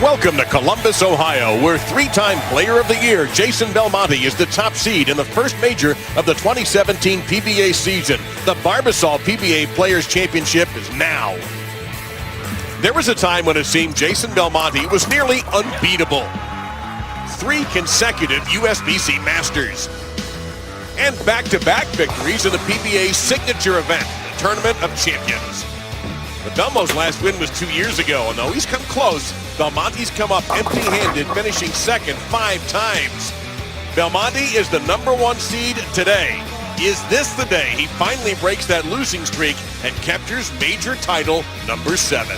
Welcome to Columbus, Ohio, where three-time Player of the Year Jason Belmonte is the top seed in the first major of the 2017 PBA season. The Barbasol PBA Players Championship is now. There was a time when it seemed Jason Belmonte was nearly unbeatable. 3 consecutive USBC Masters. And back-to-back victories in the PBA's signature event, the Tournament of Champions. But Belmo's last win was 2 years ago, and though he's come close, Belmonte's come up empty-handed, finishing second 5 times. Belmonte is the #1 seed today. Is this the day he finally breaks that losing streak and captures major title number 7?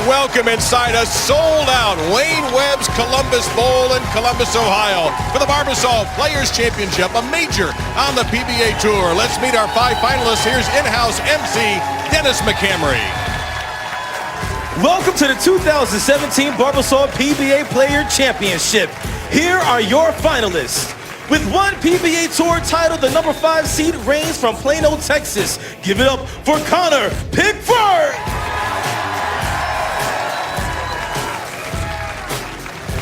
Welcome inside a sold-out Wayne Webb's Columbus Bowl in Columbus, Ohio for the Barbasol Players Championship, a major on the PBA Tour. Let's meet our 5 finalists. Here's in-house MC Dennis McCamery. Welcome to the 2017 Barbasol PBA Player Championship. Here are your finalists. With 1 PBA Tour title, the #5 seed reigns from Plano, Texas. Give it up for Connor Pickford.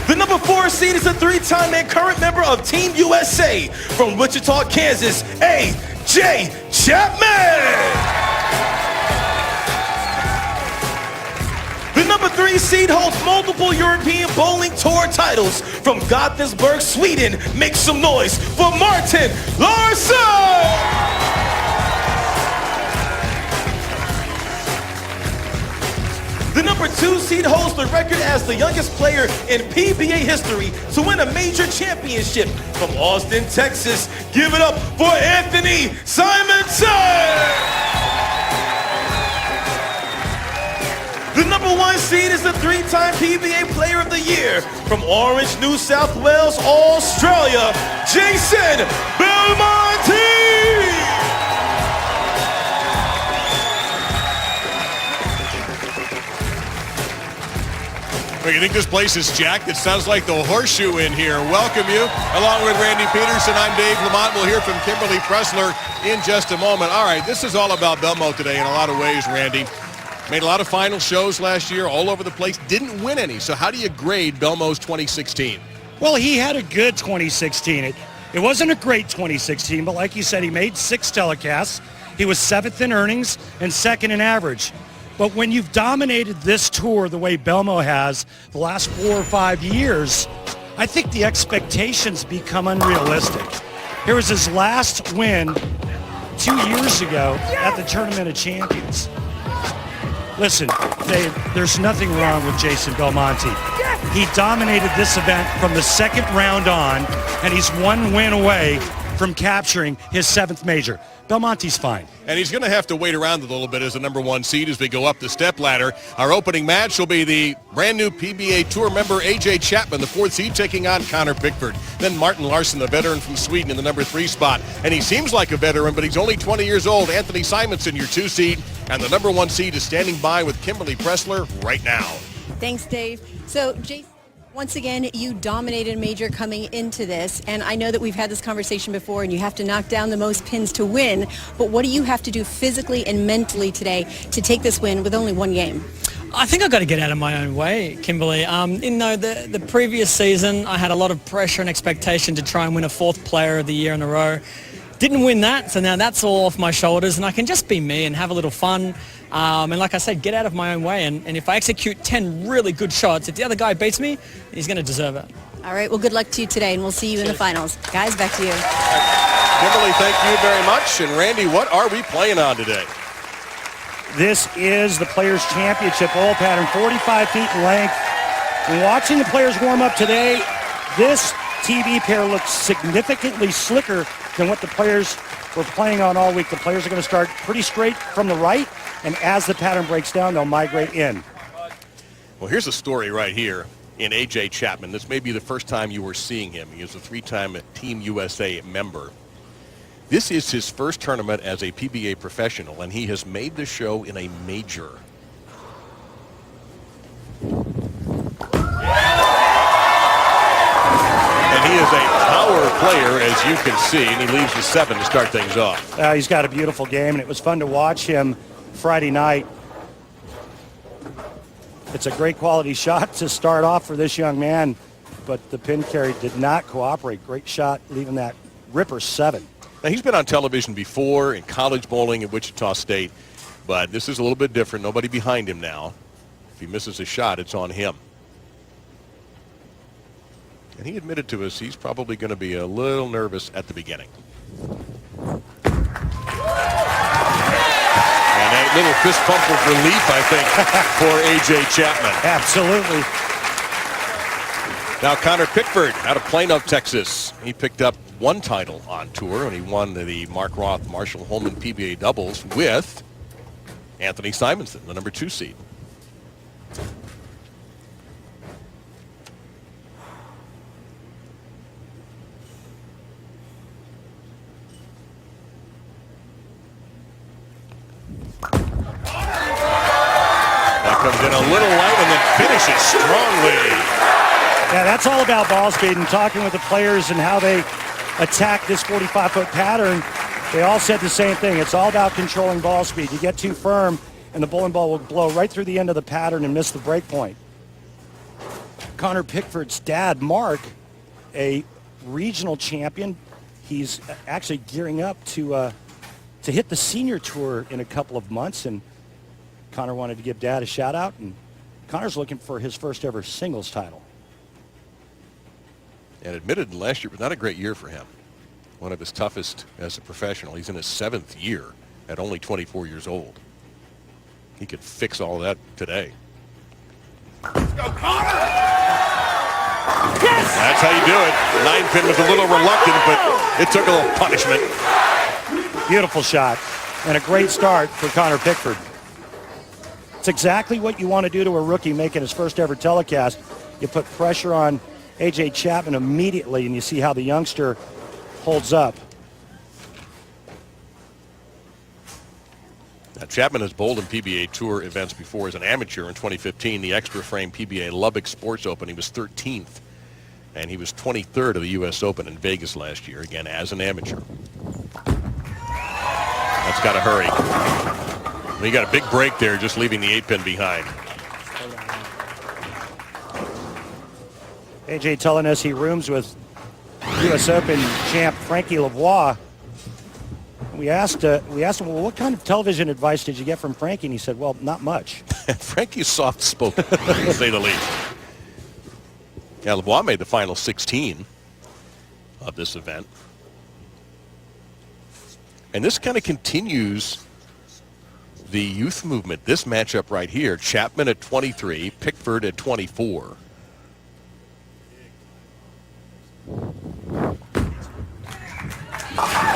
The #4 seed is a 3-time and current member of Team USA from Wichita, Kansas, A.J. Chapman. The #3 seed holds multiple European Bowling Tour titles from Gothenburg, Sweden. Make some noise for Martin Larsen. The #2 seed holds the record as the youngest player in PBA history to win a major championship from Austin, Texas. Give it up for Anthony Simonsen. The #1 seed is the 3-time PBA Player of the Year from Orange, New South Wales, Australia, Jason Belmonte. You think this place is jacked? It sounds like the Horseshoe in here. Welcome you. Along with Randy Peterson, I'm Dave Lamont. We'll hear from Kimberly Pressler in just a moment. All right, this is all about Belmo today in a lot of ways, Randy. Made a lot of final shows last year, all over the place. Didn't win any. So how do you grade Belmo's 2016? Well, he had a good 2016. It wasn't a great 2016, but like you said, he made 6 telecasts. He was 7th in earnings and 2nd in average. But when you've dominated this tour the way Belmo has the last 4 or 5 years, I think the expectations become unrealistic. Here was his last win 2 years ago at the Tournament of Champions. Listen, Dave, there's nothing wrong with Jason Belmonte. He dominated this event from the 2nd round on, and he's 1 win away from capturing his 7th major. Belmonte's fine. And he's going to have to wait around a little bit as the #1 seed as we go up the step ladder. Our opening match will be the brand new PBA Tour member A.J. Chapman, the 4th seed, taking on Connor Pickford. Then Martin Larsen, the veteran from Sweden, in the #3 spot. And he seems like a veteran, but he's only 20 years old. Anthony Simonsen, your 2 seed. And the #1 seed is standing by with Kimberly Pressler right now. Thanks, Dave. So, Jason, once again, you dominated a major coming into this, and I know that we've had this conversation before, and you have to knock down the most pins to win, but what do you have to do physically and mentally today to take this win with only 1 game? I think I've got to get out of my own way, Kimberly. The previous season, I had a lot of pressure and expectation to try and win a 4th Player of the Year in a row. Didn't win that, so now that's all off my shoulders, and I can just be me and have a little fun. And like I said, get out of my own way. And if I execute 10 really good shots, if the other guy beats me, he's going to deserve it. All right, well, good luck to you today, and we'll see you in the finals. Guys, back to you. Kimberly, thank you very much. And Randy, what are we playing on today? This is the Players' Championship bowl pattern, 45 feet in length. And watching the players warm up today, this TV pair looks significantly slicker than what the players were playing on all week. The players are going to start pretty straight from the right, and as the pattern breaks down, they'll migrate in. Well, here's a story right here. in A.J. Chapman. This may be the first time you were seeing him. He is a 3-time Team USA member. This is his first tournament as a PBA professional, and he has made the show in a major. And he is a power player, as you can see, and he leaves the 7 to start things off. He's got a beautiful game, and it was fun to watch him Friday night. It's a great quality shot to start off for this young man, but the pin carry did not cooperate. Great shot, leaving that ripper 7. Now, he's been on television before in college bowling at Wichita State, but this is a little bit different. Nobody behind him now. If he misses a shot, it's on him. And he admitted to us he's probably going to be a little nervous at the beginning. And a little fist pump of relief, I think, for A.J. Chapman. Absolutely. Now, Connor Pickford out of Plano, Texas. He picked up 1 title on tour, and he won the Mark Roth Marshall Holman PBA doubles with Anthony Simonsen, the number 2 seed. Comes in a little light and then finishes strongly. Yeah, that's all about ball speed, and talking with the players and how they attack this 45-foot pattern, they all said the same thing. It's all about controlling ball speed. You get too firm, and the bowling ball will blow right through the end of the pattern and miss the break point. Connor Pickford's dad, Mark, a regional champion, he's actually gearing up to hit the senior tour in a couple of months, and Connor wanted to give Dad a shout out, and Connor's looking for his first ever singles title. And admitted last year was not a great year for him. One of his toughest as a professional. He's in his 7th year at only 24 years old. He could fix all that today. Let's go, Connor! Yes! That's how you do it. 9-pin was a little reluctant, but it took a little punishment. Beautiful shot, and a great start for Connor Pickford. It's exactly what you want to do to a rookie making his first ever telecast. You put pressure on A.J. Chapman immediately, and you see how the youngster holds up. Now, Chapman has bowled in PBA Tour events before as an amateur in 2015. The Extra Frame PBA Lubbock Sports Open, he was 13th. And he was 23rd of the U.S. Open in Vegas last year, again, as an amateur. That's got to hurry. He got a big break there, just leaving the 8-pin behind. A.J. telling us he rooms with U.S. Open champ Frankie Lavoie. We asked him, well, what kind of television advice did you get from Frankie? And he said, well, not much. Frankie's soft-spoken, to say the least. Yeah, Lavoie made the final 16 of this event. And this kind of continues the youth movement. This matchup right here, Chapman at 23, Pickford at 24.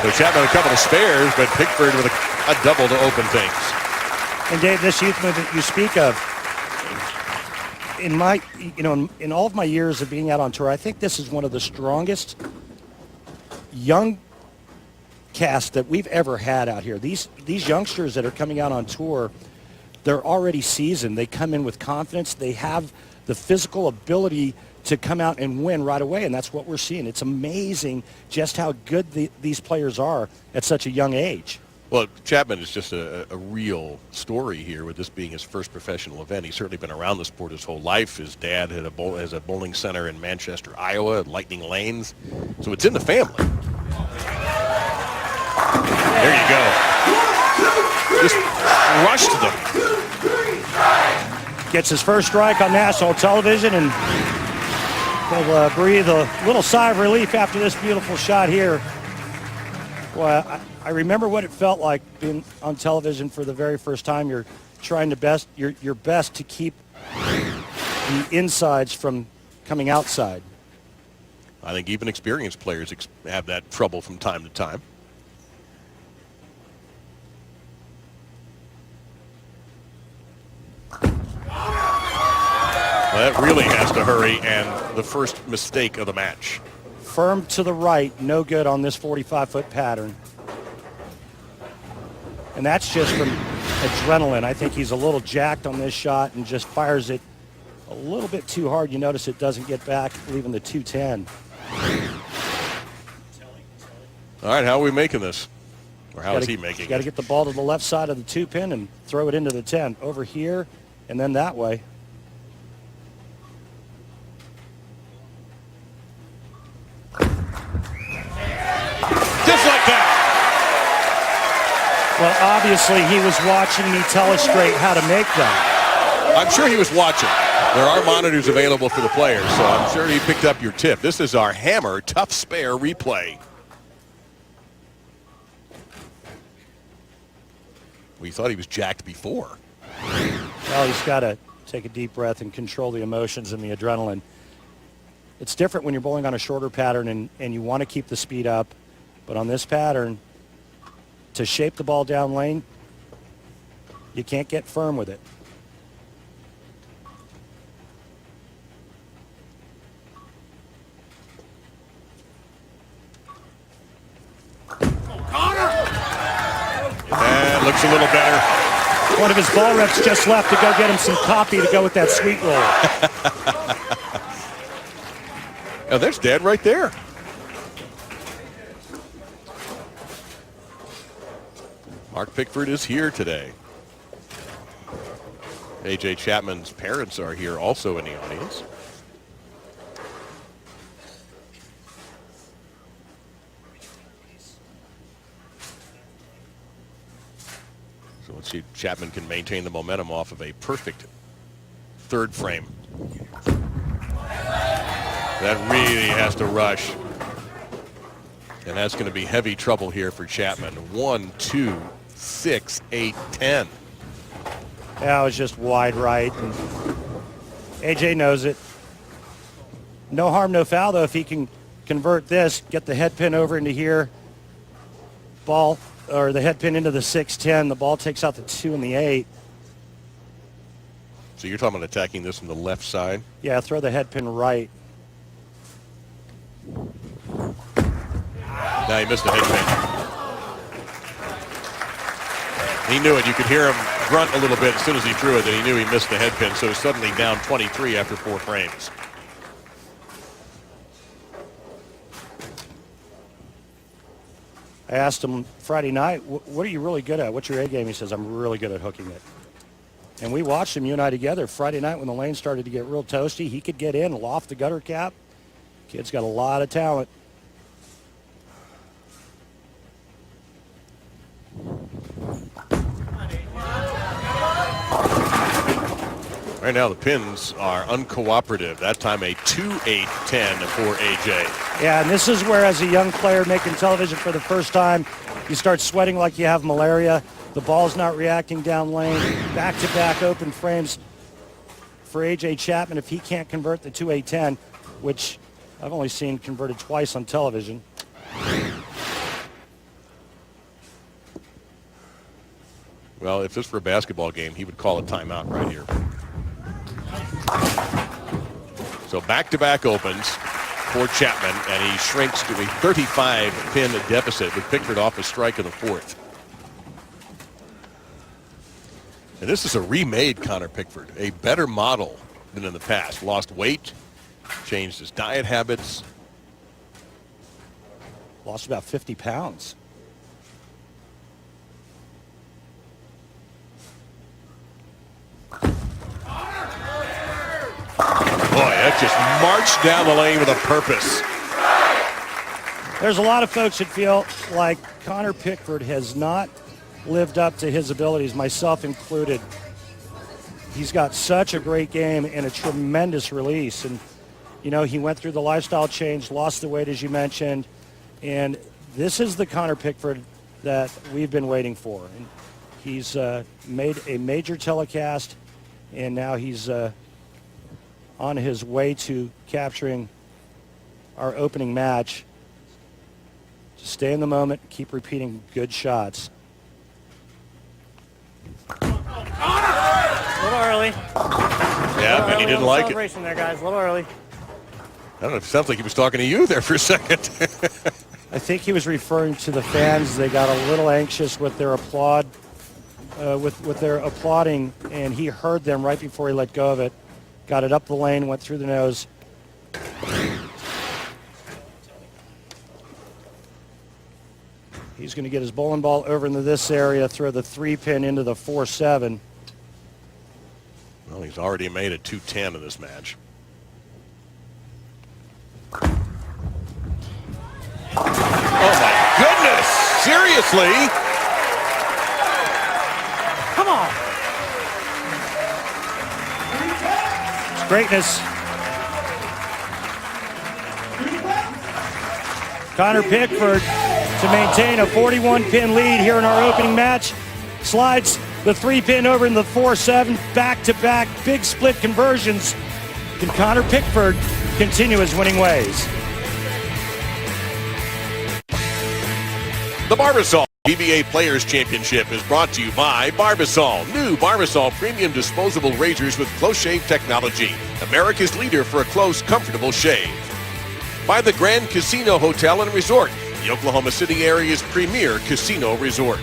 So Chapman a couple of spares, but Pickford with a double to open things. And Dave, this youth movement you speak of, in all of my years of being out on tour, I think this is one of the strongest young cast that we've ever had out here. These youngsters that are coming out on tour, they're already seasoned. They come in with confidence. They have the physical ability to come out and win right away, and that's what we're seeing. It's amazing just how good these players are at such a young age. Well, Chapman is just a real story here with this being his first professional event. He's certainly been around the sport his whole life. His dad has a bowling center in Manchester, Iowa, at Lightning Lanes. So it's in the family. There you go. Just rushed them. Gets his first strike on national television, and he'll breathe a little sigh of relief after this beautiful shot here. Well, I remember what it felt like being on television for the very first time. You're trying your best to keep the insides from coming outside. I think even experienced players have that trouble from time to time. Well, that really has to hurry, and the first mistake of the match. Firm to the right, no good on this 45-foot pattern. And that's just from adrenaline. I think he's a little jacked on this shot and just fires it a little bit too hard. You notice it doesn't get back, leaving the 210. All right, how are we making this? Or how is he making it? Got to get the ball to the left side of the 2-pin and throw it into the 10. Over here and then that way. Just like that. Well, obviously he was watching me telestrate how to make that. I'm sure he was watching. There are monitors available for the players, so I'm sure he picked up your tip. This is our Hammer Tough Spare replay. We thought he was jacked before. Well, he's got to take a deep breath and control the emotions and the adrenaline. It's different when you're bowling on a shorter pattern and you want to keep the speed up, but on this pattern, to shape the ball down lane, you can't get firm with it. And looks a little better. One of his ball reps just left to go get him some coffee to go with that sweet roll. Oh, there's Dad right there. Mark Pickford is here today. A.J. Chapman's parents are here also in the audience. So let's see if Chapman can maintain the momentum off of a perfect third frame. That really has to rush. And that's going to be heavy trouble here for Chapman. 1, 2, 6, 8, 10. Yeah, it was just wide right. And AJ knows it. No harm, no foul, though, if he can convert this, get the head pin over into here, ball, or the head pin into the 6-10. The ball takes out the 2 and the 8. So you're talking about attacking this from the left side? Yeah, throw the head pin right. Now he missed the head pin. He knew it. You could hear him grunt a little bit as soon as he threw it, and he knew he missed the head pin, so he's suddenly down 23 after 4 frames. I asked him Friday night, what are you really good at? What's your A game? He says, I'm really good at hooking it. And we watched him, you and I together, Friday night when the lane started to get real toasty. He could get in, loft the gutter cap. Kid's got a lot of talent. Right now the pins are uncooperative. That time a 2-8-10 for AJ. Yeah, and this is where, as a young player making television for the first time, you start sweating like you have malaria. The ball's not reacting down lane. Back-to-back open frames for A.J. Chapman if he can't convert the 2-8-10, which I've only seen converted twice on television. Well, if this were a basketball game, he would call a timeout right here. So back-to-back opens for Chapman, and he shrinks to a 35-pin deficit with Pickford off a strike in the 4th. And this is a remade Connor Pickford, a better model than in the past. Lost weight, changed his diet habits. Lost about 50 pounds. Boy, that just marched down the lane with a purpose. There's a lot of folks that feel like Connor Pickford has not lived up to his abilities, myself included. He's got such a great game and a tremendous release. And, you know, he went through the lifestyle change, lost the weight, as you mentioned. And this is the Connor Pickford that we've been waiting for. And he's made a major telecast, and now he's on his way to capturing our opening match. Just stay in the moment, keep repeating good shots. A little early. Yeah, and he didn't like it. Celebration there, guys. A little early. I don't know. It sounds like he was talking to you there for a second. I think he was referring to the fans. They got a little anxious with their with their applauding, and he heard them right before he let go of it. Got it up the lane, went through the nose. He's going to get his bowling ball over into this area, throw the 3-pin into the 4-7. Well, he's already made a 210 in this match. Oh, my goodness! Seriously? Come on. It's greatness. Connor Pickford to maintain a 41-pin lead here in our opening match. Slides the 3-pin over in the 4-7, back-to-back big split conversions. Can Connor Pickford continue his winning ways? The Barbasol PBA Players Championship is brought to you by Barbasol. New Barbasol premium disposable razors with close shave technology. America's leader for a close, comfortable shave. By the Grand Casino Hotel and Resort, the Oklahoma City area's premier casino resort.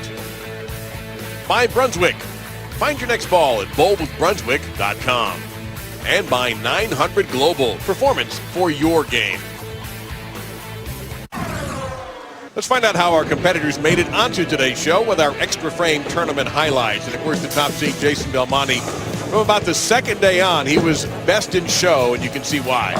By Brunswick. Find your next ball at bowlwithbrunswick.com. And by 900 Global. Performance for your game. Let's find out how our competitors made it onto today's show with our extra frame tournament highlights. And of course, the top seed, Jason Belmonte, from about the second day on, he was best in show, and you can see why.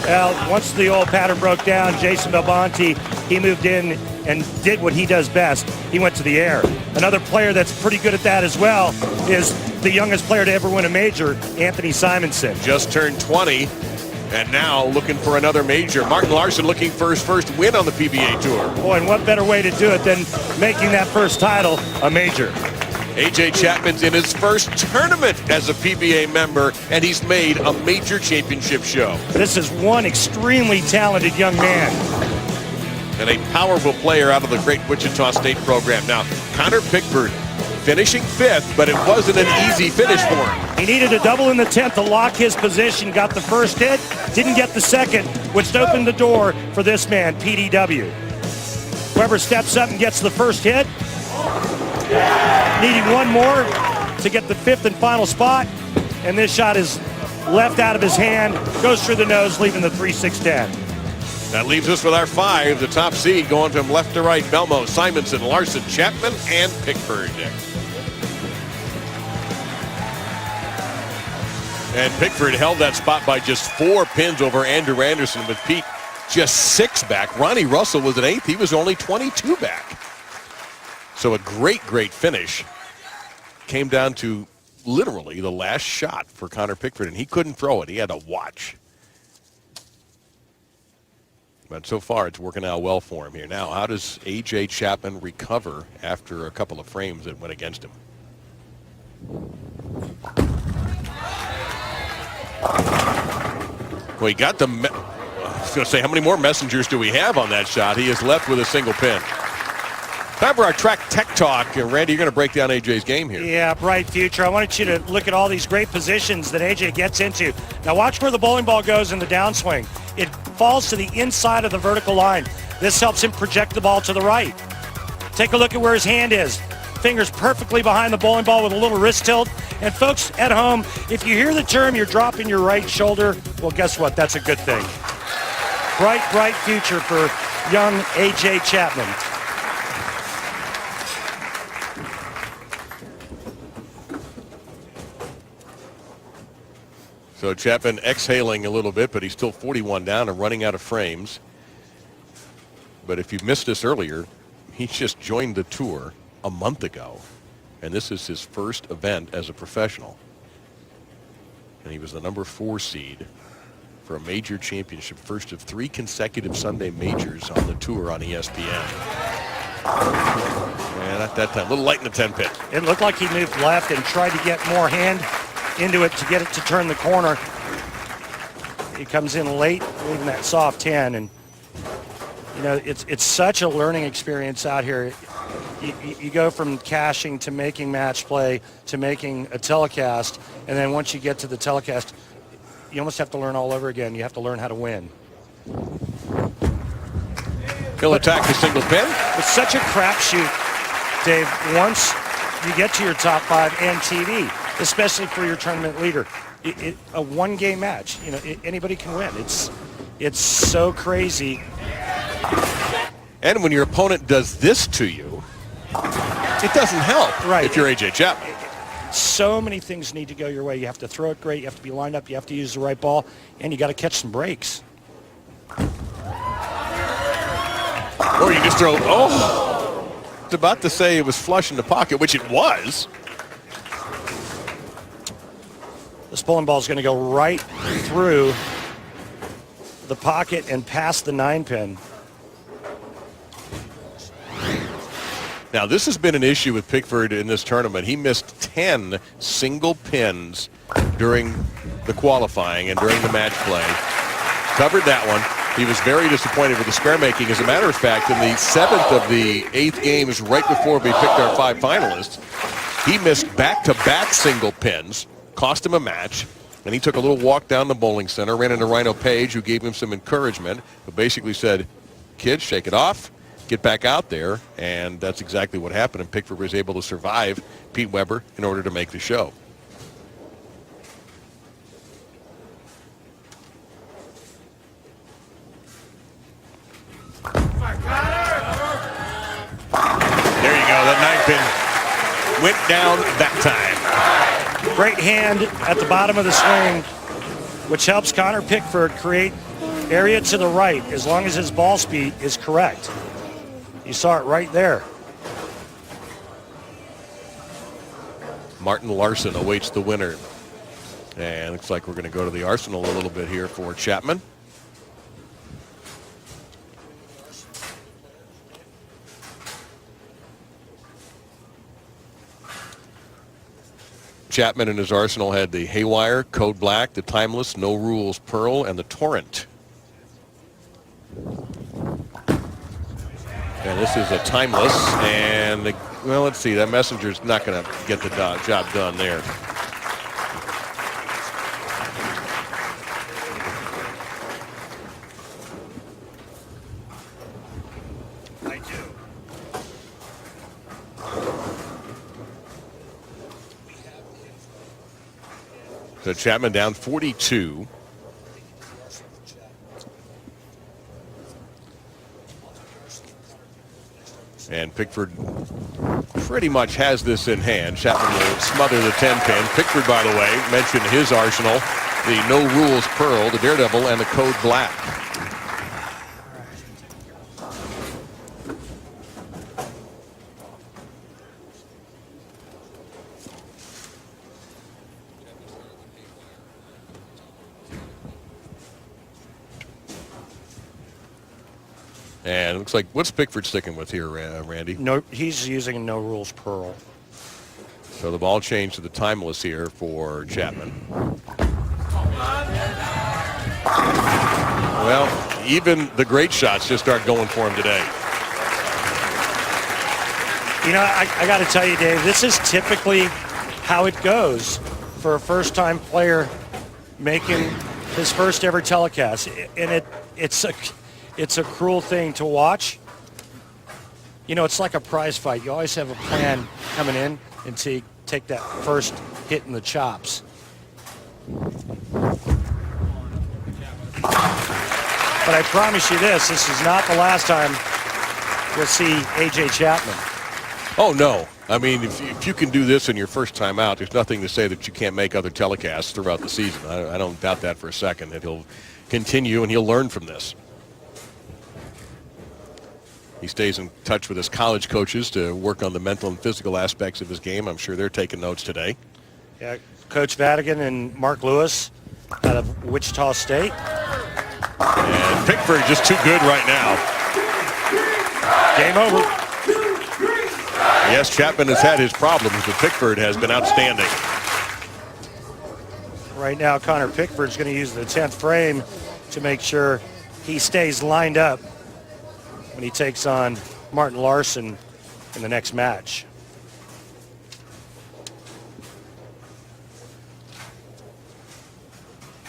Well, once the old pattern broke down, Jason Belmonte, he moved in and did what he does best. He went to the air. Another player that's pretty good at that as well is the youngest player to ever win a major, Anthony Simonsen. Just turned 20, and now looking for another major. Martin Larsen looking for his first win on the PBA Tour. Boy, and what better way to do it than making that first title a major? AJ Chapman's in his first tournament as a PBA member, and he's made a major championship show. This is one extremely talented young man. And a powerful player out of the great Wichita State program. Now, Connor Pickford finishing 5th, but it wasn't an easy finish for him. He needed a double in the 10th to lock his position. Got the first hit, didn't get the second, which opened the door for this man, PDW. Whoever steps up and gets the first hit, needing one more to get the 5th and final spot, and this shot is left out of his hand, goes through the nose, leaving the 3-6-10. That leaves us with our 5, the top seed going from left to right: Belmo, Simonsen, Larsen, Chapman, and Pickford. And Pickford held that spot by just 4 pins over Andrew Anderson, with Pete just 6 back. Ronnie Russell was at 8th. He was only 22 back. So a great, great finish. Came down to literally the last shot for Connor Pickford, and he couldn't throw it. He had to watch. But so far, it's working out well for him here. Now, how does A.J. Chapman recover after a couple of frames that went against him? Well, he got the... I was going to say, how many more messengers do we have on that shot? He is left with a single pin. Time for our track tech talk. Randy, you're going to break down AJ's game here. Yeah, bright future. I wanted you to look at all these great positions that AJ gets into. Now watch where the bowling ball goes in the downswing. It falls to the inside of the vertical line. This helps him project the ball to the right. Take a look at where his hand is. Fingers perfectly behind the bowling ball with a little wrist tilt. And folks at home, if you hear the term you're dropping your right shoulder, well, guess what? That's a good thing. Bright, bright future for young AJ Chapman. So Chapman exhaling a little bit, but he's still 41 down and running out of frames. But if you missed this earlier, he just joined the tour a month ago, and this is his first event as a professional. And he was the number 4 seed for a major championship, first of 3 consecutive Sunday majors on the tour on ESPN. And at that time, a little light in the 10 pin. It looked like he moved left and tried to get more hand into it to get it to turn the corner. He comes in late, leaving that soft 10, and you know it's such a learning experience out here. you go from cashing to making match play to making a telecast, and then once you get to the telecast, you almost have to learn all over again. You have to learn how to win. He'll attack the single pin. It's such a crapshoot, Dave, once you get to your top 5 and TV, especially for your tournament leader. A one-game match, anybody can win. It's so crazy. And when your opponent does this to you, it doesn't help if you're A.J. Chapman. So many things need to go your way. You have to throw it great. You have to be lined up. You have to use the right ball. And you got to catch some breaks. Or you just throw, I was about to say it was flush in the pocket, which it was. This bowling ball is going to go right through the pocket and past the 9-pin. Now, this has been an issue with Pickford in this tournament. He missed 10 single pins during the qualifying and during the match play. Covered that one. He was very disappointed with the spare making. As a matter of fact, in the 7th of the 8th games, right before we picked our 5 finalists, he missed back-to-back single pins, cost him a match, and he took a little walk down the bowling center, ran into Rhino Page, who gave him some encouragement, but basically said, kids, shake it off. Get back out there, and that's exactly what happened, and Pickford was able to survive Pete Weber in order to make the show. There you go, that 9-pin went down that time. Great hand at the bottom of the swing, which helps Connor Pickford create area to the right as long as his ball speed is correct. You saw it right there. Martin Larsen awaits the winner. And looks like we're going to go to the arsenal a little bit here for Chapman. Chapman in his arsenal had the Haywire, Code Black, the Timeless, No Rules Pearl, and the Torrent. And this is a Timeless, and, well, let's see, that Messenger's not going to get the job done there. I do. So Chapman down 42. And Pickford pretty much has this in hand. Chapman will smother the 10-pin. Pickford, by the way, mentioned his arsenal, the No Rules Pearl, the Daredevil, and the Code Black. And it looks like, what's Pickford sticking with here, Randy? No, he's using a No Rules Pearl. So the ball changed to the Timeless here for Chapman. Well, even the great shots just start going for him today. You know, I got to tell you, Dave, this is typically how it goes for a first-time player making his first ever telecast. And it's a cruel thing to watch. You know, it's like a prize fight. You always have a plan coming in until you take that first hit in the chops. But I promise you this is not the last time you'll see A.J. Chapman. Oh, no. I mean, if you can do this in your first time out, there's nothing to say that you can't make other telecasts throughout the season. I don't doubt that for a second, that he'll continue and he'll learn from this. He stays in touch with his college coaches to work on the mental and physical aspects of his game. I'm sure they're taking notes today. Yeah, Coach Vatican and Mark Lewis out of Wichita State. And Pickford just too good right now. Game over. Yes, Chapman has had his problems, but Pickford has been outstanding. Right now, Connor Pickford's going to use the 10th frame to make sure he stays lined up when he takes on Martin Larsen in the next match.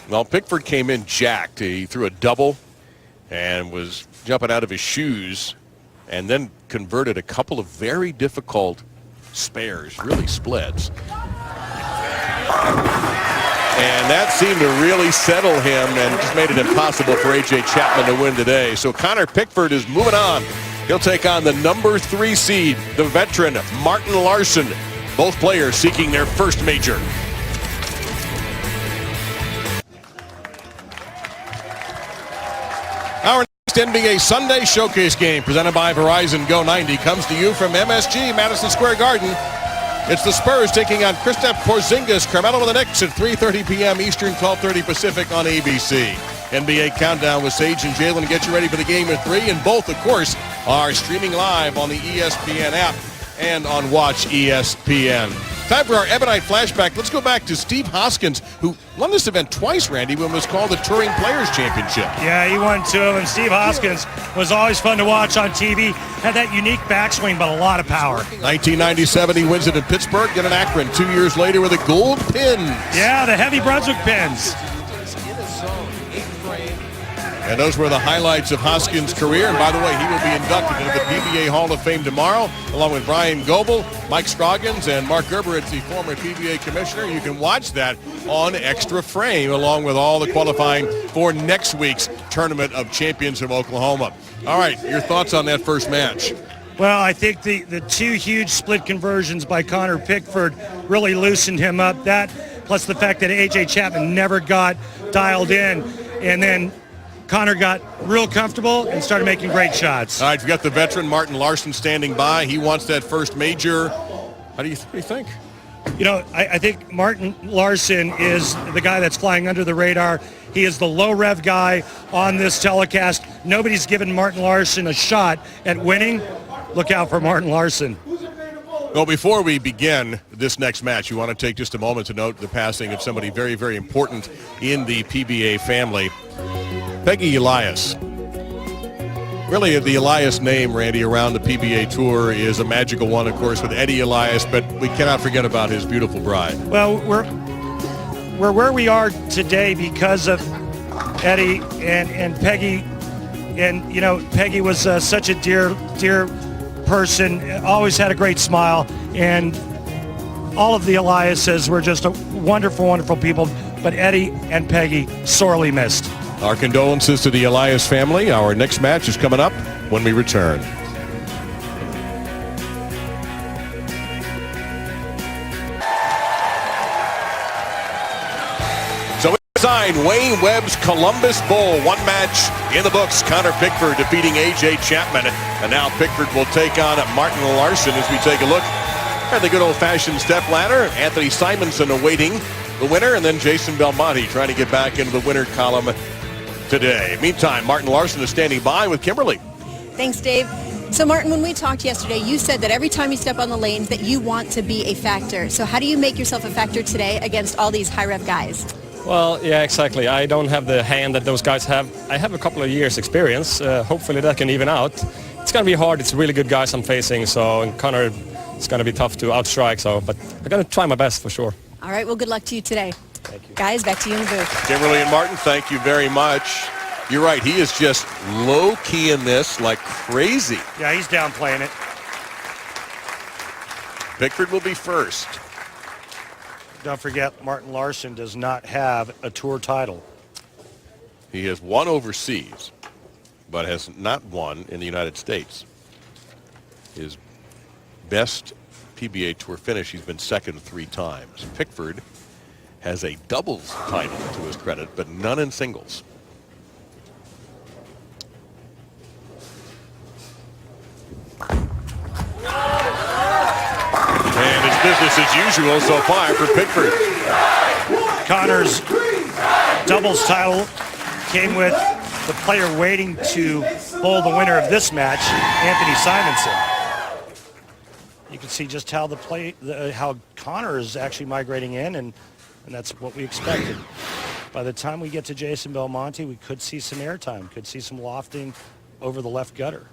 Well, Pickford came in jacked. He threw a double and was jumping out of his shoes, and then converted a couple of very difficult spares, really splits. And that seemed to really settle him and just made it impossible for A.J. Chapman to win today. So Connor Pickford is moving on. He'll take on the number 3 seed, the veteran Martin Larsen. Both players seeking their first major. Our next NBA Sunday Showcase game presented by Verizon Go 90 comes to you from MSG, Madison Square Garden. It's the Spurs taking on Kristaps Porzingis, Carmelo and the Knicks at 3:30 p.m. Eastern, 12:30 Pacific on ABC. NBA Countdown with Sage and Jalen to get you ready for the game at 3. And both, of course, are streaming live on the ESPN app and on Watch ESPN. Time for our Ebonite flashback. Let's go back to Steve Hoskins, who won this event twice, Randy, when it was called the Touring Players Championship. Yeah, he won 2 of them. Steve Hoskins was always fun to watch on TV. Had that unique backswing, but a lot of power. 1997, he wins it in Pittsburgh, then in Akron 2 years later with the gold pins. Yeah, the heavy Brunswick pins. And those were the highlights of Hoskins' career. And by the way, he will be inducted into the PBA Hall of Fame tomorrow, along with Brian Goebel, Mike Scroggins, and Mark Gerberitz, the former PBA commissioner. You can watch that on Extra Frame, along with all the qualifying for next week's Tournament of Champions of Oklahoma. All right, your thoughts on that first match? Well, I think the 2 huge split conversions by Connor Pickford really loosened him up. That, plus the fact that A.J. Chapman never got dialed in. And then Connor got real comfortable and started making great shots. All right, we've got the veteran Martin Larsen standing by. He wants that first major. What do you think? You know, I think Martin Larsen is the guy that's flying under the radar. He is the low-rev guy on this telecast. Nobody's given Martin Larsen a shot at winning. Look out for Martin Larsen. Well, before we begin this next match, you want to take just a moment to note the passing of somebody very, very important in the PBA family. Peggy Elias. Really, the Elias name, Randy, around the PBA Tour is a magical one, of course, with Eddie Elias, but we cannot forget about his beautiful bride. Well, we're where we are today because of Eddie and Peggy. And, you know, Peggy was such a dear person, always had a great smile, and all of the Eliases were just a wonderful, wonderful people, but Eddie and Peggy sorely missed. Our condolences to the Elias family. Our next match is coming up when we return. So inside Wayne Webb's Columbus Bowl, 1 match in the books. Connor Pickford defeating A.J. Chapman. And now Pickford will take on Martin Larsen as we take a look at the good old-fashioned step ladder. Anthony Simonsen awaiting the winner, and then Jason Belmonte trying to get back into the winner column today. Meantime, Martin Larsen is standing by with Kimberly. Thanks, Dave. So, Martin, when we talked yesterday, you said that every time you step on the lanes that you want to be a factor. So how do you make yourself a factor today against all these high-rev guys? Well, yeah, exactly. I don't have the hand that those guys have. I have a couple of years experience. Hopefully that can even out. It's going to be hard. It's really good guys I'm facing, so and Connor, it's going to be tough to outstrike, so, but I'm going to try my best for sure. All right, well, good luck to you today. Thank you. Guys, back to you in the booth. Kimberly and Martin, thank you very much. You're right, he is just low-key in this like crazy. Yeah, he's downplaying it. Pickford will be first. Don't forget, Martin Larsen does not have a tour title. He has won overseas, but has not won in the United States. His best PBA Tour finish, he's been second 3 times. Pickford has a doubles title to his credit, but none in singles. And it's business as usual so far for Pickford. Connor's doubles title came with the player waiting to bowl the winner of this match, Anthony Simonsen. You can see just how how Connor is actually migrating in, and that's what we expected. By the time we get to Jason Belmonte, we could see some airtime, could see some lofting over the left gutter.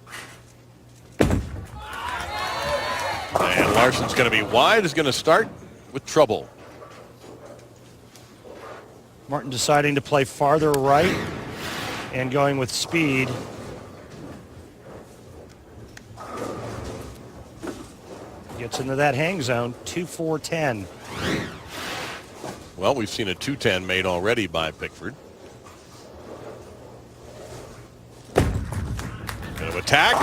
And Larsen's going to be wide, is going to start with trouble. Martin deciding to play farther right and going with speed. Gets into that hang zone, 2-4-10. Well, we've seen a 2-10 made already by Pickford. Going to attack,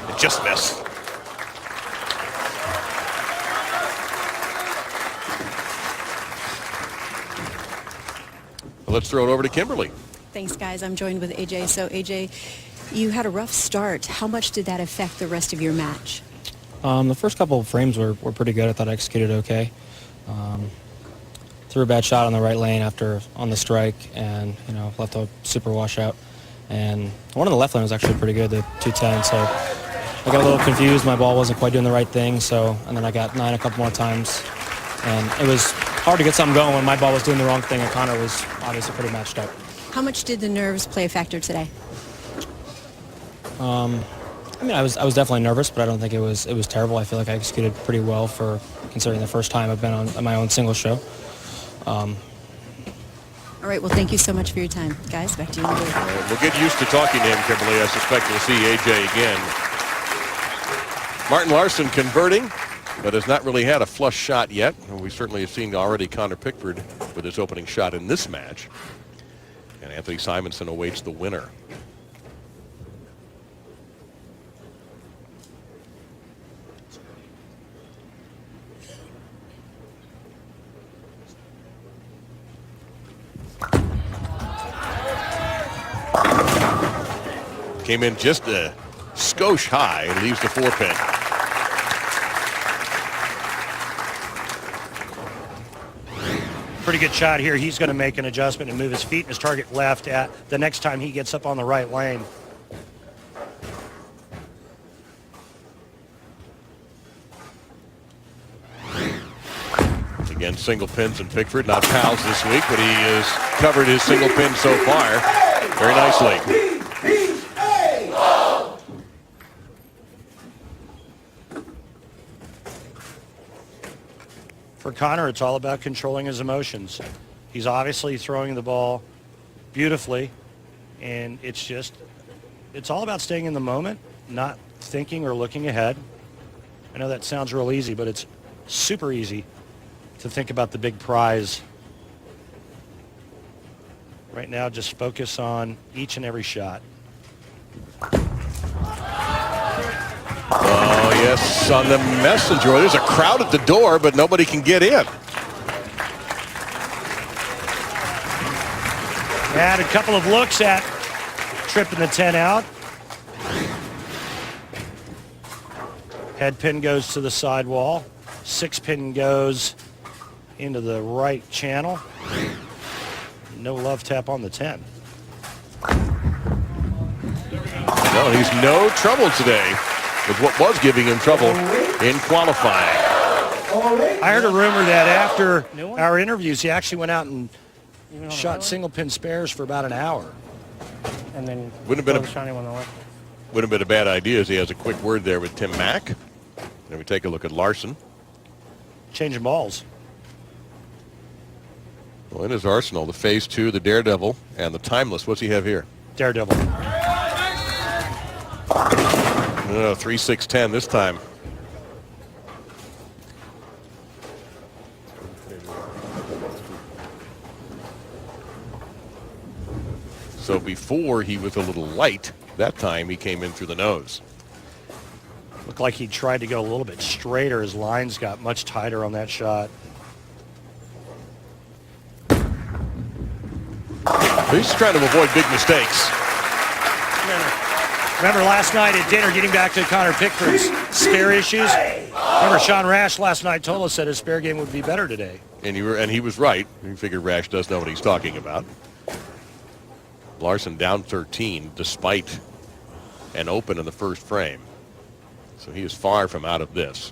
it just missed. Well, let's throw it over to Kimberly. Thanks, guys. I'm joined with AJ. So, AJ, you had a rough start. How much did that affect the rest of your match? The first couple of frames were pretty good. I thought I executed okay. Threw a bad shot on the right lane on the strike, and left a super washout. And one on the left lane was actually pretty good, the 210. So I got a little confused. My ball wasn't quite doing the right thing. And then I got 9 a couple more times, and it was hard to get something going when my ball was doing the wrong thing, and Connor was obviously pretty matched up. How much did the nerves play a factor today? I was definitely nervous, but I don't think it was terrible. I feel like I executed pretty well for considering the first time I've been on my own single show. All right, well, thank you so much for your time. Guys, back to you. We'll get used to talking to him, Kimberly. I suspect we'll see AJ again. Martin Larsen converting, but has not really had a flush shot yet. And we certainly have seen already Connor Pickford with his opening shot in this match. And Anthony Simonsen awaits the winner. Came in just a skosh high and leaves the 4-pin. Pretty good shot here. He's going to make an adjustment and move his feet and his target left at the next time he gets up on the right lane. Again, single pins and Pickford, not pals this week, but he has covered his single pin so far very nicely. For Connor, it's all about controlling his emotions. He's obviously throwing the ball beautifully, and it's all about staying in the moment, not thinking or looking ahead. I know that sounds real easy, but it's super easy to think about the big prize. Right now, just focus on each and every shot. Oh, yes, on the messenger. There's a crowd at the door, but nobody can get in. Had a couple of looks at tripping the 10 out. Head pin goes to the sidewall. 6 pin goes into the right channel. No love tap on the 10. No, he's no trouble today with what was giving him trouble in qualifying. I heard a rumor that after our interviews, he actually went out and shot single pin spares for about an hour. And then Wouldn't have been the shiny one on the left. Wouldn't have been a bad idea, as he has a quick word there with Tim Mack. Then we take a look at Larsen. Changing balls. Well, in his arsenal, the Phase 2, the Daredevil, and the Timeless. What's he have here? Daredevil. No, 3-6-10 this time. So before he was a little light, that time he came in through the nose. Looked like he tried to go a little bit straighter. His lines got much tighter on that shot. He's trying to avoid big mistakes. Remember last night at dinner, getting back to Connor Pickford's spare issues? Remember Sean Rash last night told us that his spare game would be better today. And he was right. You figure Rash does know what he's talking about. Larsen down 13 despite an open in the first frame. So he is far from out of this.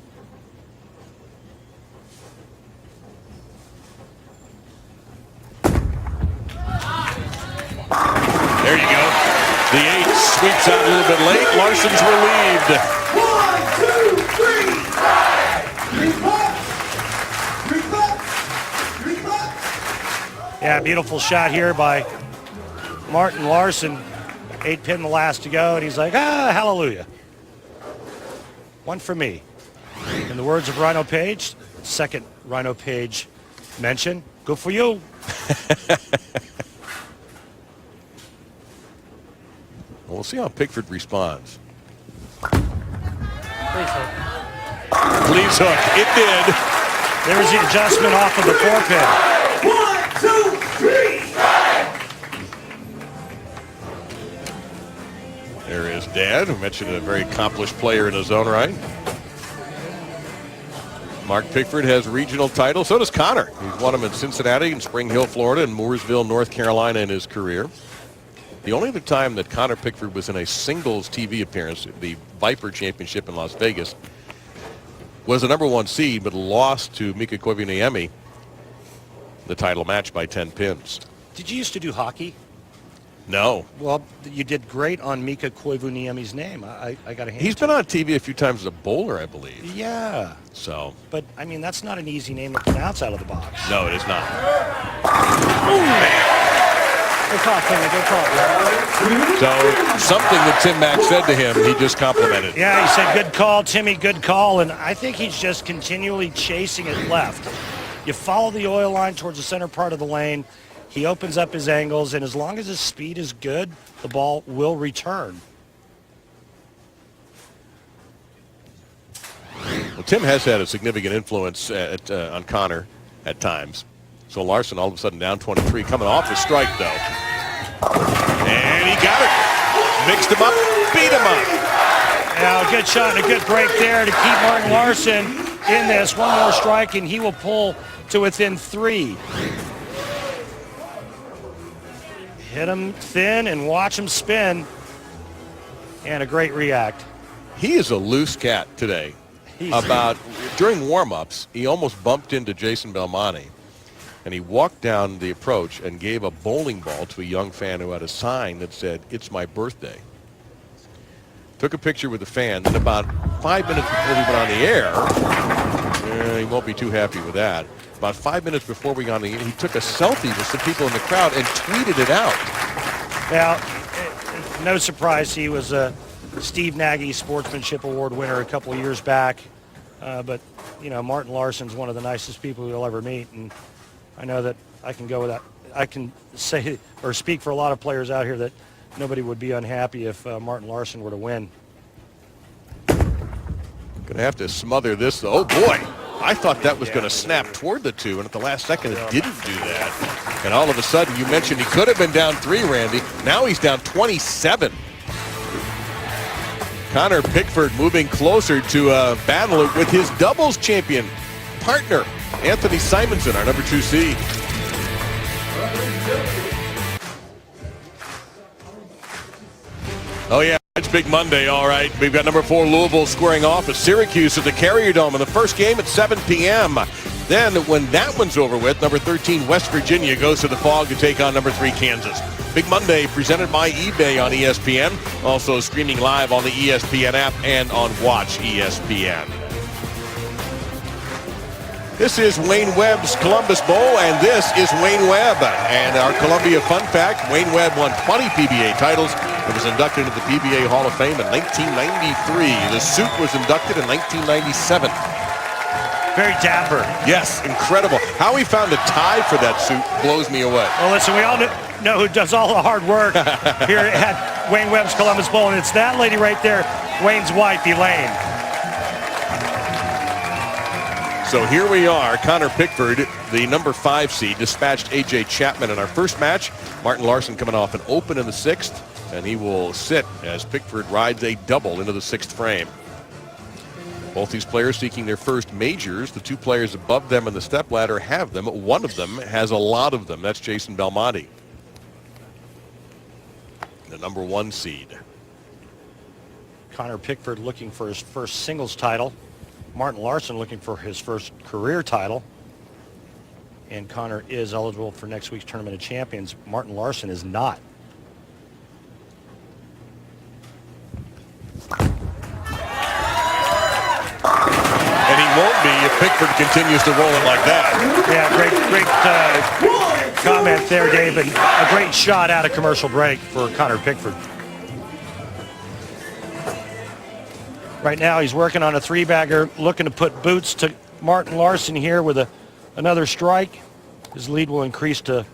There you go. The 8 sweeps out a little bit late. Larsen's relieved. 1, 2, 3. Yeah, beautiful shot here by Martin Larsen. 8 pin the last to go, and he's like, hallelujah. One for me. In the words of Rhino Page, second Rhino Page mention, good for you. We'll see how Pickford responds. Please hook. Please hook. It did. There's the adjustment off of the 4 pin. 1, 2, 3. There is Dad, who mentioned a very accomplished player in his own right. Mark Pickford has regional titles. So does Connor. He's won them in Cincinnati and Spring Hill, Florida, and Mooresville, North Carolina in his career. The only other time that Connor Pickford was in a singles TV appearance, the Viper Championship in Las Vegas, was the #1 seed, but lost to Mika Koivuniemi, the title match by 10 pins. Did you used to do hockey? No. Well, you did great on Mika Koivuniemi's name. I got a hand. He's been on TV a few times as a bowler, I believe. Yeah. So. But, I mean, that's not an easy name to pronounce out of the box. No, it is not. Good call, Timmy. Good call. So something that Tim Mack said to him, he just complimented. Yeah, he said, good call, Timmy, good call. And I think he's just continually chasing it left. You follow the oil line towards the center part of the lane. He opens up his angles, and as long as his speed is good, the ball will return. Well, Tim has had a significant influence on Connor at times. So Larsen all of a sudden down 23, coming off a strike, though. And he got it. Mixed him up, beat him up. Now, a good shot and a good break there to keep Martin Larsen in this. One more strike, and he will pull to within 3. Hit him thin and watch him spin. And a great react. He is a loose cat today. During warm-ups, he almost bumped into Jason Belmonte. And he walked down the approach and gave a bowling ball to a young fan who had a sign that said, "It's my birthday." Took a picture with the fan, and about 5 minutes before we went on the air, he won't be too happy with that. About 5 minutes before we got on the air, he took a selfie with some people in the crowd and tweeted it out. Now, no surprise, he was a Steve Nagy Sportsmanship Award winner a couple of years back. But, you know, Martin Larsen's one of the nicest people you'll ever meet, and I know that I can go with that. I can say or speak for a lot of players out here that nobody would be unhappy if Martin Larsen were to win. Gonna have to smother this, though. Oh, boy. I thought that was going to snap toward the 2, and at the last second it didn't do that. And all of a sudden, you mentioned he could have been down 3, Randy. Now he's down 27. Connor Pickford moving closer to battle with his doubles champion partner, Anthony Simonsen, our #2 seed. Oh, yeah. It's Big Monday, all right. We've got #4 Louisville squaring off at Syracuse at the Carrier Dome in the first game at 7 p.m. Then, when that one's over with, #13 West Virginia goes to the Fog to take on #3 Kansas. Big Monday presented by eBay on ESPN. Also streaming live on the ESPN app and on Watch ESPN. This is Wayne Webb's Columbus Bowl, and this is Wayne Webb. And our Columbia fun fact, Wayne Webb won 20 PBA titles and was inducted into the PBA Hall of Fame in 1993. The suit was inducted in 1997. Very dapper. Yes, incredible. How he found a tie for that suit blows me away. Well, listen, we all know who does all the hard work here at Wayne Webb's Columbus Bowl, and it's that lady right there, Wayne's wife, Elaine. So here we are. Connor Pickford, the #5 seed, dispatched A.J. Chapman in our first match. Martin Larsen coming off an open in the 6th, and he will sit as Pickford rides a double into the 6th frame. Both these players seeking their first majors. The 2 players above them in the stepladder have them. One of them has a lot of them. That's Jason Belmonte, the #1 seed. Connor Pickford looking for his first singles title. Martin Larsen looking for his first career title. And Connor is eligible for next week's Tournament of Champions. Martin Larsen is not. And he won't be if Pickford continues to roll it like that. Yeah, great comment there, Dave, and a great shot out of commercial break for Connor Pickford. Right now he's working on a three-bagger, looking to put boots to Martin Larsen here with another strike. His lead will increase to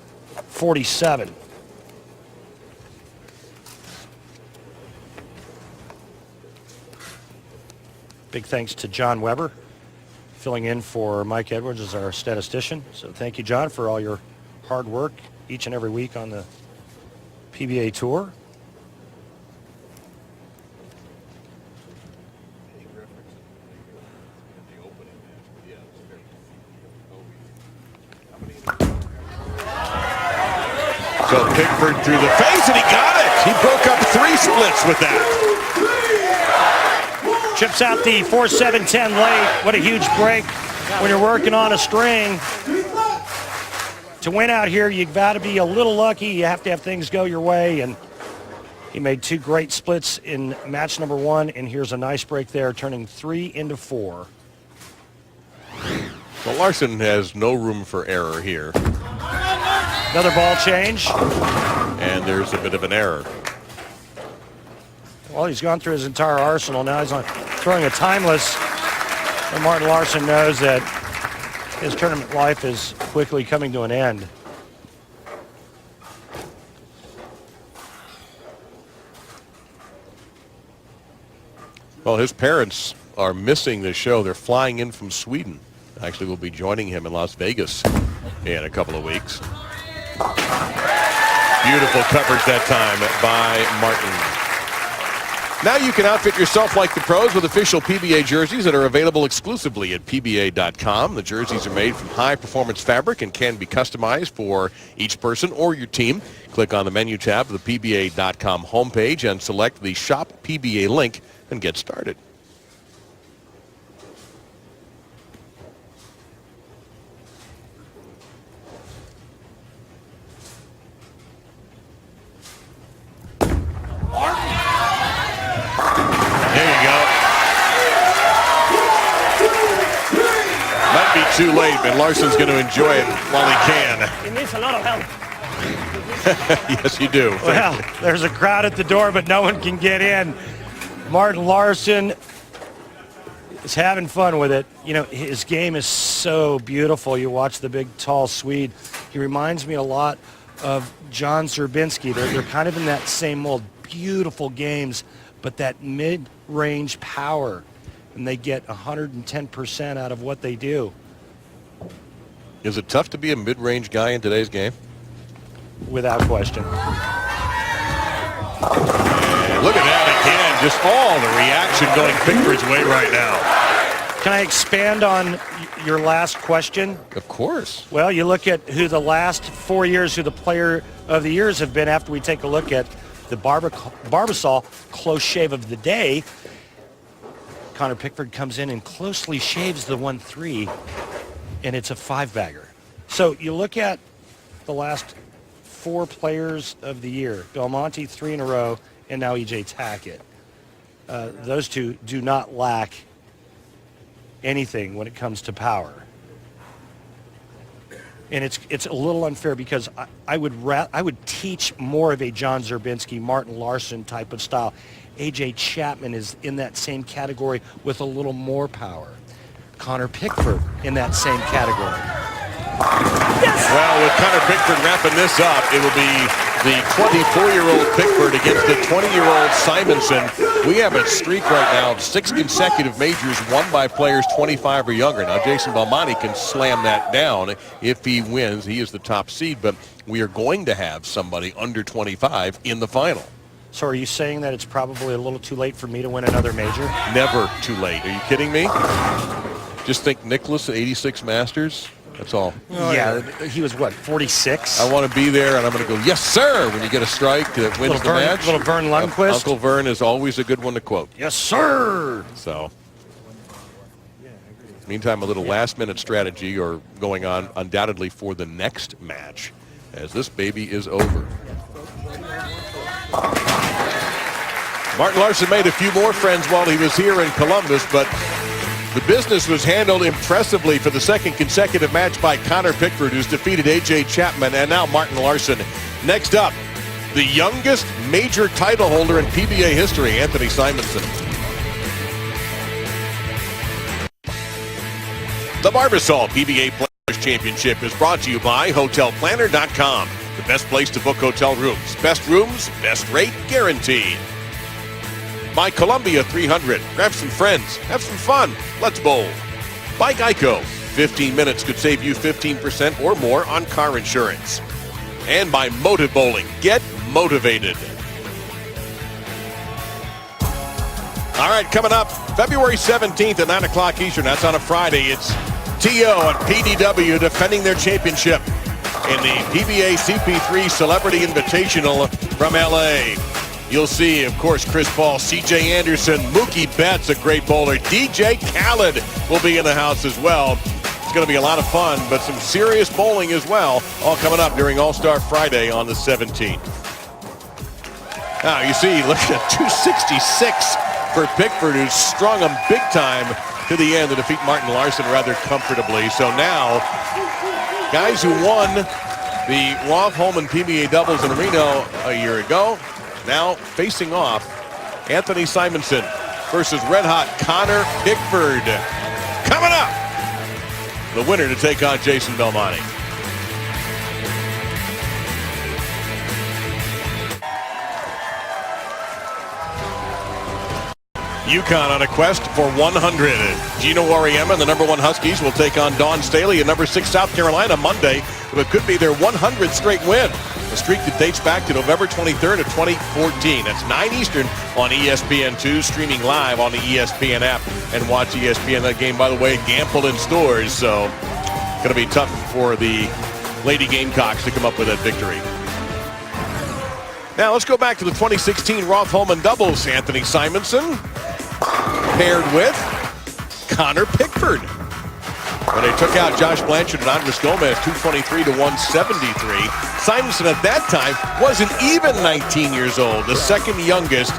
47. Big thanks to John Weber, filling in for Mike Edwards as our statistician. So thank you, John, for all your hard work each and every week on the PBA Tour. So Pickford through the face, and he got it. He broke up 3 splits with that. Chips out the 4-7-10 late. What a huge break when you're working on a string. To win out here, you've got to be a little lucky. You have to have things go your way. And he made 2 great splits in match number 1. And here's a nice break there, turning 3 into 4. Well, Larsen has no room for error here. Another ball change. And there's a bit of an error. Well, he's gone through his entire arsenal. Now he's throwing a timeless. And Martin Larsen knows that his tournament life is quickly coming to an end. Well, his parents are missing the show. They're flying in from Sweden. Actually, we'll be joining him in Las Vegas in a couple of weeks. Beautiful coverage that time by Martin. Now you can outfit yourself like the pros with official PBA jerseys that are available exclusively at PBA.com. The jerseys are made from high-performance fabric and can be customized for each person or your team. Click on the menu tab of the PBA.com homepage and select the Shop PBA link and get started. Too late, but Larsen's going to enjoy it while he can. He needs a lot of help. Yes, you do. Well, there's a crowd at the door, but no one can get in. Martin Larsen is having fun with it. You know, his game is so beautiful. You watch the big, tall Swede. He reminds me a lot of John Zerbinski. They're kind of in that same mold. Beautiful games, but that mid-range power, and they get 110% out of what they do. Is it tough to be a mid-range guy in today's game? Without question. And look at that again. Just all the reaction going Pickford's way right now. Can I expand on your last question? Of course. Well, you look at who the last 4 years, who the player of the years have been after we take a look at the Barbasol close shave of the day. Connor Pickford comes in and closely shaves the 1-3, and it's a 5-bagger. So you look at the last 4 players of the year, Belmonte 3 in a row, and now EJ Tackett. Those two do not lack anything when it comes to power. And it's a little unfair because I would teach more of a John Zerbinski, Martin Larsen type of style. AJ Chapman is in that same category with a little more power. Connor Pickford in that same category. Yes! Well, with Connor Pickford wrapping this up, it will be the 24-year-old Pickford against the 20-year-old Simonsen. We have a streak right now of 6 consecutive majors won by players 25 or younger. Now, Jason Belmonte can slam that down if he wins. He is the top seed, but we are going to have somebody under 25 in the final. So are you saying that it's probably a little too late for me to win another major? Never too late. Are you kidding me? Just think Nicklaus at 86 Masters. That's all. Oh, yeah, he was, what, 46? I want to be there, and I'm going to go, yes, sir, when you get a strike that wins the match. Little Vern Lundquist. Uncle Vern is always a good one to quote. Yes, sir. So, meantime, a little last-minute strategy or going on undoubtedly for the next match as this baby is over. Martin Larsen made a few more friends while he was here in Columbus, but The business was handled impressively for the second consecutive match by Connor Pickford, who's defeated A.J. Chapman and now Martin Larsen. Next up, the youngest major title holder in PBA history, Anthony Simonsen. The Barbasol PBA Players Championship is brought to you by HotelPlanner.com. The best place to book hotel rooms. Best rooms, best rate, guaranteed. By Columbia 300. Grab some friends. Have some fun. Let's bowl. By Geico. 15 minutes could save you 15% or more on car insurance. And by Motive Bowling. Get motivated. All right, coming up February 17th at 9 o'clock Eastern. That's on a Friday. It's T.O. and PDW defending their championship in the PBA CP3 Celebrity Invitational from L.A. You'll see, of course, Chris Paul, C.J. Anderson, Mookie Betts, a great bowler. DJ Khaled will be in the house as well. It's going to be a lot of fun, but some serious bowling as well, all coming up during All-Star Friday on the 17th. Now, you see, look at 266 for Pickford, who's strung him big time to the end to defeat Martin Larsen rather comfortably. So now, guys who won the Rolf Holman PBA doubles in Reno a year ago, now facing off, Anthony Simonsen versus red-hot Connor Pickford. Coming up, the winner to take on Jason Belmonte. UConn on a quest for 100. Gino Auriemma and the #1 Huskies will take on Dawn Staley and #6 South Carolina Monday. It could be their 100th straight win. A streak that dates back to November 23rd of 2014. That's 9 Eastern on ESPN2, streaming live on the ESPN app. And watch ESPN. That game, by the way, gambled in stores, so going to be tough for the Lady Gamecocks to come up with that victory. Now let's go back to the 2016 Rolf Holman doubles. Anthony Simonsen paired with Connor Pickford. When they took out Josh Blanchard and Andres Gomez, 223 to 173. Simonsen at that time wasn't even 19 years old, the second youngest,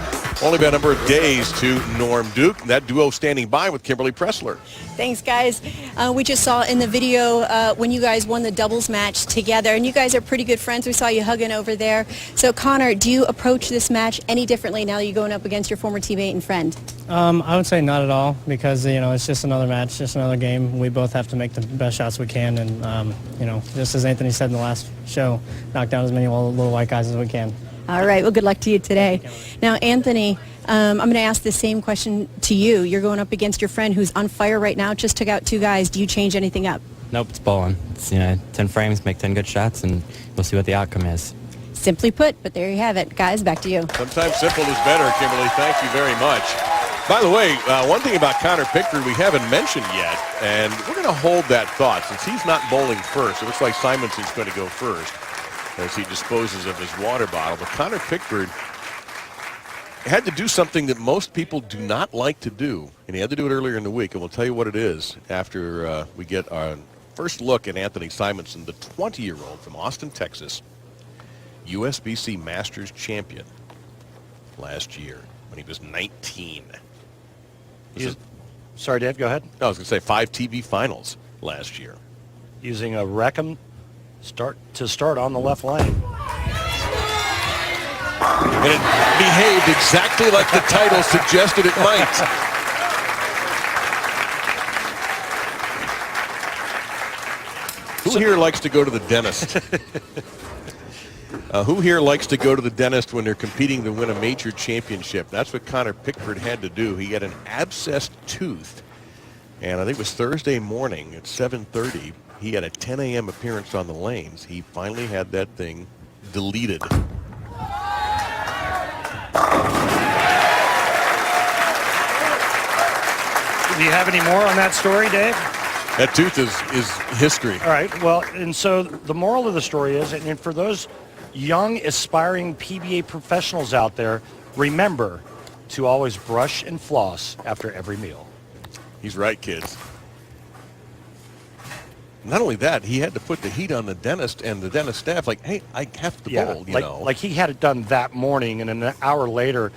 only by a number of days to Norm Duke. That duo standing by with Kimberly Pressler. Thanks, guys. We just saw in the video when you guys won the doubles match together, and you guys are pretty good friends. We saw you hugging over there. So, Connor, do you approach this match any differently now that you're going up against your former teammate and friend? I would say not at all because, it's just another match, just another game. We both have to make the best shots we can and, just as Anthony said in the last show, knock down as many little white guys as we can. All right. Well, good luck to you today. Now, Anthony, I'm going to ask the same question to you. You're going up against your friend who's on fire right now, just took out 2 guys. Do you change anything up? Nope, it's bowling. It's, 10 frames, make 10 good shots, and we'll see what the outcome is. Simply put, but there you have it. Guys, back to you. Sometimes simple is better, Kimberly. Thank you very much. By the way, one thing about Connor Pickford we haven't mentioned yet, and we're going to hold that thought since he's not bowling first. It looks like Simonsen's going to go first as he disposes of his water bottle. But Connor Pickford had to do something that most people do not like to do, and he had to do it earlier in the week, and we'll tell you what it is after we get our first look at Anthony Simonsen, the 20-year-old from Austin, Texas, USBC Masters champion last year when he was 19. Sorry, Dave, go ahead. No, I was going to say 5 TV finals last year. Using a Reckham to start on the left lane. And it behaved exactly like the title suggested it might. Who here likes to go to the dentist? Who here likes to go to the dentist when they're competing to win a major championship? That's what Connor Pickford had to do. He had an abscessed tooth, and I think it was Thursday morning at 7:30. He had a 10 a.m. appearance on the lanes. He finally had that thing deleted. Do you have any more on that story, Dave? That tooth is history. All right. Well, and so the moral of the story is, and for those young, aspiring PBA professionals out there, remember to always brush and floss after every meal. He's right, kids. Not only that, he had to put the heat on the dentist and the dentist staff. Like, hey, I have to bowl, you know. Like he had it done that morning, and an hour later,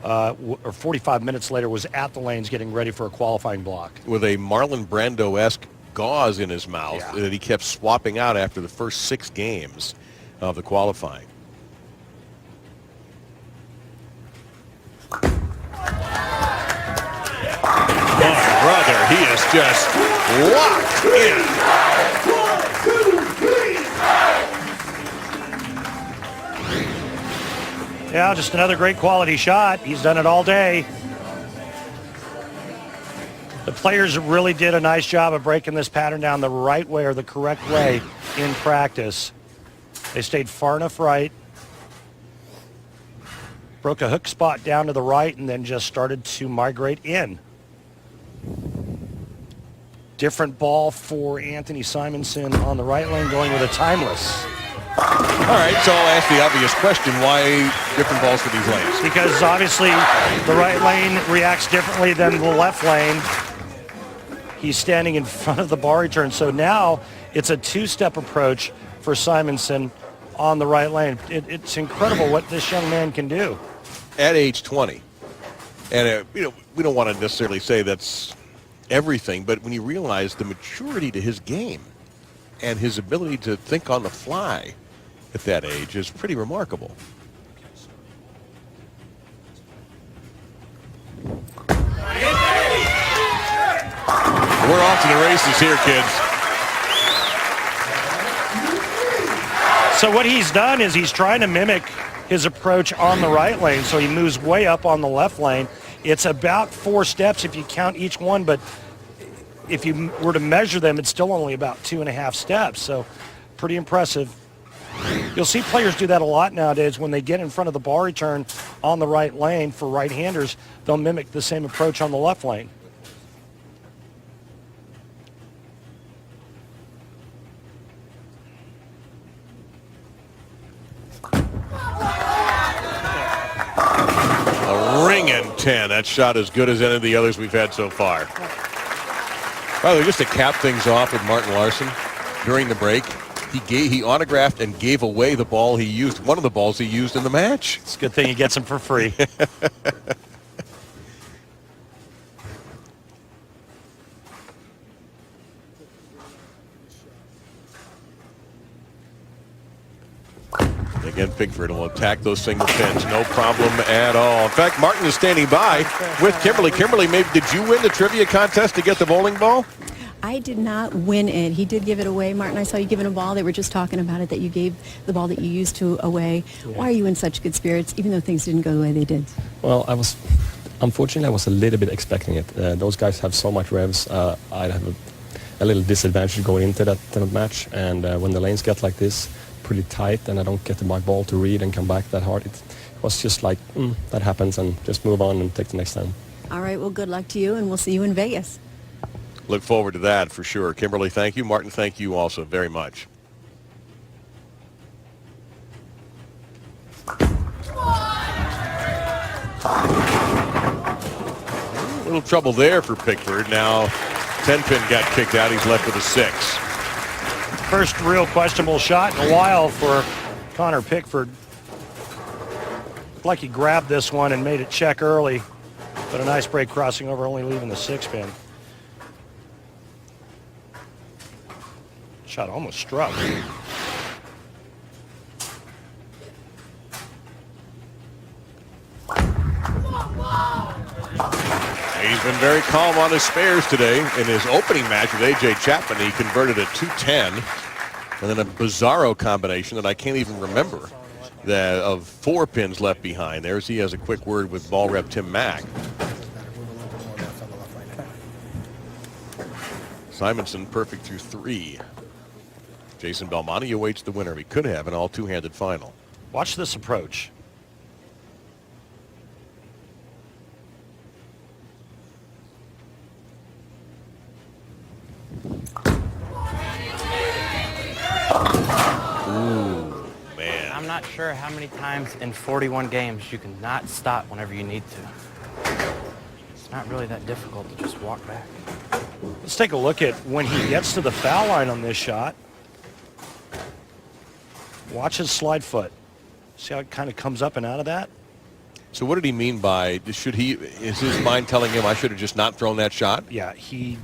or 45 minutes later, was at the lanes getting ready for a qualifying block. With a Marlon Brando-esque gauze in his mouth that he kept swapping out after the first 6 games of the qualifying. My brother, he is just locked in. Yeah, just another great quality shot. He's done it all day. The players really did a nice job of breaking this pattern down the right way or the correct way in practice. They stayed far enough right, broke a hook spot down to the right, and then just started to migrate in. Different ball for Anthony Simonsen on the right lane, going with a timeless. All right, so I'll ask the obvious question, why different balls for these lanes? Because obviously the right lane reacts differently than the left lane. He's standing in front of the bar return, so now it's a 2-step approach for Simonsen on the right lane. It's incredible what this young man can do. At age 20, and we don't want to necessarily say that's everything, but when you realize the maturity to his game and his ability to think on the fly at that age is pretty remarkable. We're off to the races here, kids. So what he's done is he's trying to mimic his approach on the right lane, so he moves way up on the left lane. It's about 4 steps if you count each one, but if you were to measure them, it's still only about 2.5 steps, so pretty impressive. You'll see players do that a lot nowadays. When they get in front of the bar return on the right lane for right-handers, they'll mimic the same approach on the left lane. A ringing 10. That shot as good as any of the others we've had so far. By the way, just to cap things off with Martin Larsen, during the break, he autographed and gave away the ball he used, one of the balls he used in the match. It's a good thing he gets them for free. Again, Pickford will attack those single pins. No problem at all. In fact, Martin is standing by with Kimberly. Kimberly, maybe did you win the trivia contest to get the bowling ball? I did not win it. He did give it away. Martin, I saw you giving a ball. They were just talking about it, that you gave the ball that you used to away. Yeah. Why are you in such good spirits, even though things didn't go the way they did? Well, unfortunately, I was a little bit expecting it. Those guys have so much revs. I'd have a little disadvantage going into that match. And when the lanes get like this, pretty tight, and I don't get my ball to read and come back that hard, it was just like, that happens, and just move on and take the next time. All right, well, good luck to you, and we'll see you in Vegas. Look forward to that for sure. Kimberly, thank you. Martin, thank you also very much. A little trouble there for Pickford. Now 10-pin got kicked out. He's left with a 6. First real questionable shot in a while for Connor Pickford. Looked like he grabbed this one and made it check early, but a nice break crossing over, only leaving the 6-pin. Shot almost struck. He's been very calm on his spares today. In his opening match with A.J. Chapman, he converted a 210 and then a bizarro combination that I can't even remember, that of 4 pins left behind. There's he has a quick word with ball rep Tim Mack. Simonsen perfect through 3. Jason Belmonte awaits the winner. He could have an all two-handed final. Watch this approach. Ooh, man. I'm not sure how many times in 41 games you can not stop whenever you need to. It's not really that difficult to just walk back. Let's take a look at when he gets to the foul line on this shot. Watch his slide foot. See how it kind of comes up and out of that? So what did he mean by, is his mind telling him I should have just not thrown that shot? Yeah, he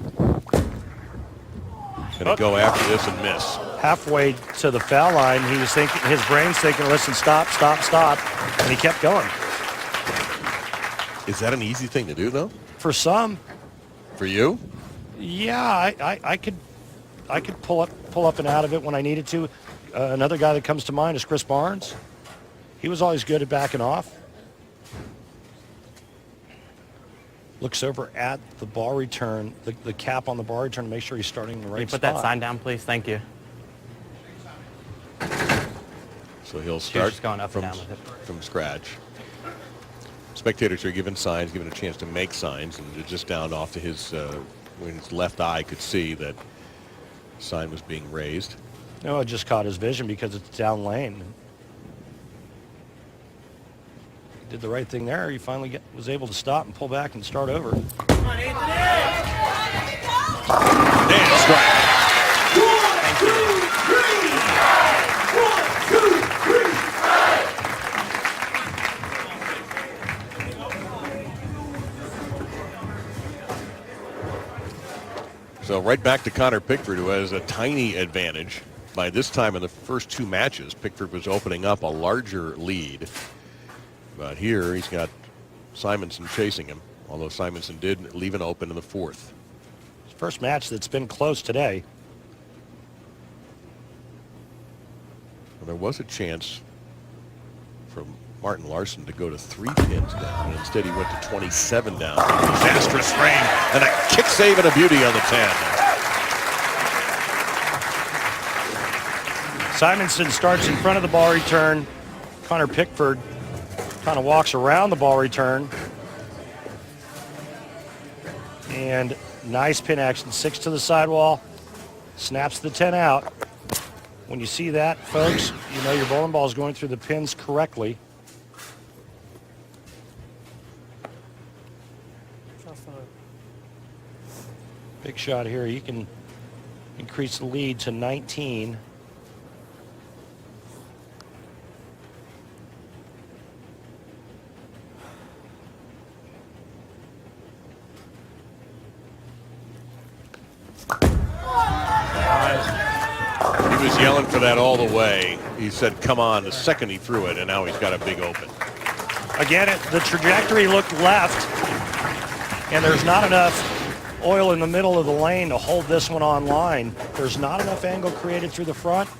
Gonna go after this and miss. halfway to the foul line, he was thinking, his brain's thinking, listen, stop, stop, stop, and he kept going. Is that an easy thing to do, though? For some, For you? yeah, I could pull up and out of it when I needed to. Another guy that comes to mind is Chris Barnes. He was always good at backing off. Looks over at the ball return, the cap on the ball return to make sure he's starting in the right Can you put spot. that sign down, please? Thank you. So he'll She's start just going up from, and down with it. from scratch. Spectators are given signs, given a chance to make signs, and they're just down off to his, when his left eye could see that sign was being raised. No, it just caught his vision because it's down lane. He did the right thing there. He finally was able to stop and pull back and start over. And strike. So right back to Connor Pickford, who has a tiny advantage. By this time in the first two matches, Pickford was opening up a larger lead. But here he's got Simonsen chasing him, although Simonsen did leave an open in the fourth. First match that's been close today. Well, there was a chance for Martin Larsen to go to 3 pins down, and instead he went to 27 down. Disastrous frame, and a kick save and a beauty on the 10. Simonsen starts in front of the ball return. Connor Pickford kind of walks around the ball return. And nice pin action, 6 to the sidewall, snaps the 10 out. When you see that, folks, you know your bowling ball is going through the pins correctly. Big shot here. He can increase the lead to 19. He was yelling for that all the way. He said, come on, the second he threw it, and now he's got a big open. Again, the trajectory looked left, and there's not enough oil in the middle of the lane to hold this one on line. There's not enough angle created through the front.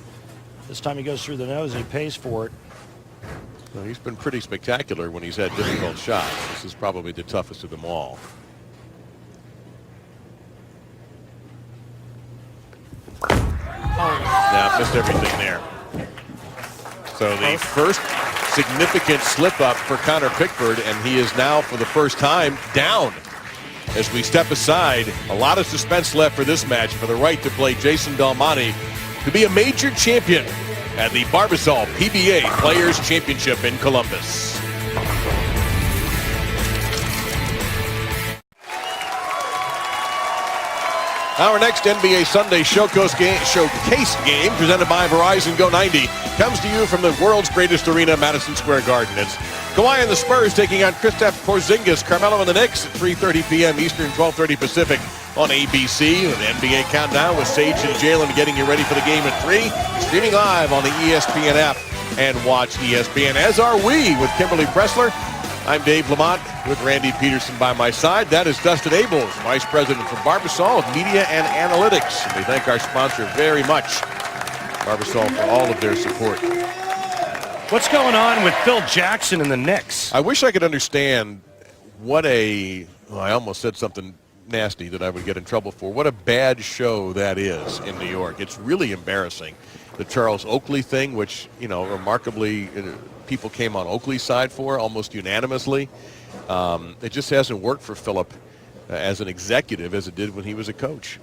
This time he goes through the nose and he pays for it. Well, he's been pretty spectacular when he's had difficult shots. This is probably the toughest of them all. Now, missed everything there. So the first significant slip up for Connor Pickford, and he is now, for the first time, down. As we step aside, a lot of suspense left for this match for the right to play Jason Belmonte to be a major champion at the Barbasol PBA Players Championship in Columbus. Our next NBA Sunday Showcase game presented by Verizon Go 90 comes to you from the world's greatest arena, Madison Square Garden. It's Kawhi and the Spurs taking on Kristaps Porzingis, Carmelo and the Knicks at 3:30 p.m. Eastern, 12:30 Pacific on ABC. The NBA Countdown with Sage and Jalen getting you ready for the game at 3. Streaming live on the ESPN app and watch ESPN, as are we with Kimberly Pressler. I'm Dave Lamont with Randy Peterson by my side. That is Dustin Abels, Vice President for Barbasol of Media and Analytics. We thank our sponsor very much, Barbasol, for all of their support. What's going on with Phil Jackson and the Knicks? I wish I could understand what I almost said something nasty that I would get in trouble for. What a bad show that is in New York. It's really embarrassing. The Charles Oakley thing, which, remarkably, people came on Oakley's side for almost unanimously. It just hasn't worked for Philip as an executive as it did when he was a coach.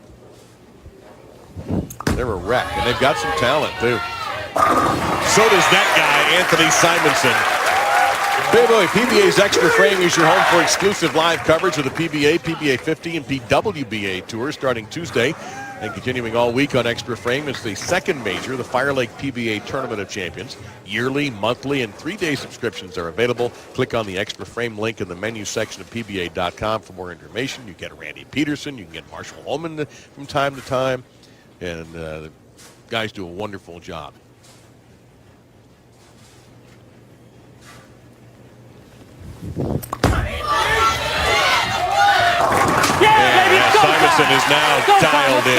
They're a wreck, and they've got some talent, too. So does that guy, Anthony Simonsen. PBA's Extra Frame is your home for exclusive live coverage of the PBA, PBA 50, and PWBA tours starting Tuesday. And continuing all week on Extra Frame is the second major, the Fire Lake PBA Tournament of Champions. Yearly, monthly, and 3-day subscriptions are available. Click on the Extra Frame link in the menu section of PBA.com for more information. You get Randy Peterson. You can get Marshall Holman from time to time. And the guys do a wonderful job. Simonsen is now dialed in.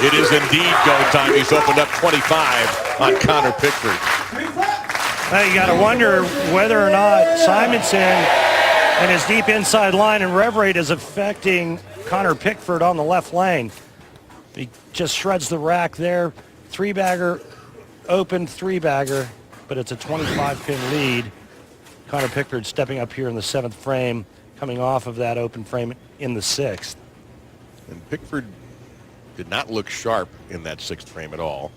It is indeed go time. He's opened up 25 on Connor Pickford. Now you got to wonder whether or not Simonsen and his deep inside line and rev rate is affecting Connor Pickford on the left lane. He just shreds the rack there. Three-bagger, open three-bagger, but it's a 25-pin lead. Connor Pickford stepping up here in the 7th frame, coming off of that open frame in the 6th. And Pickford did not look sharp in that 6th frame at all.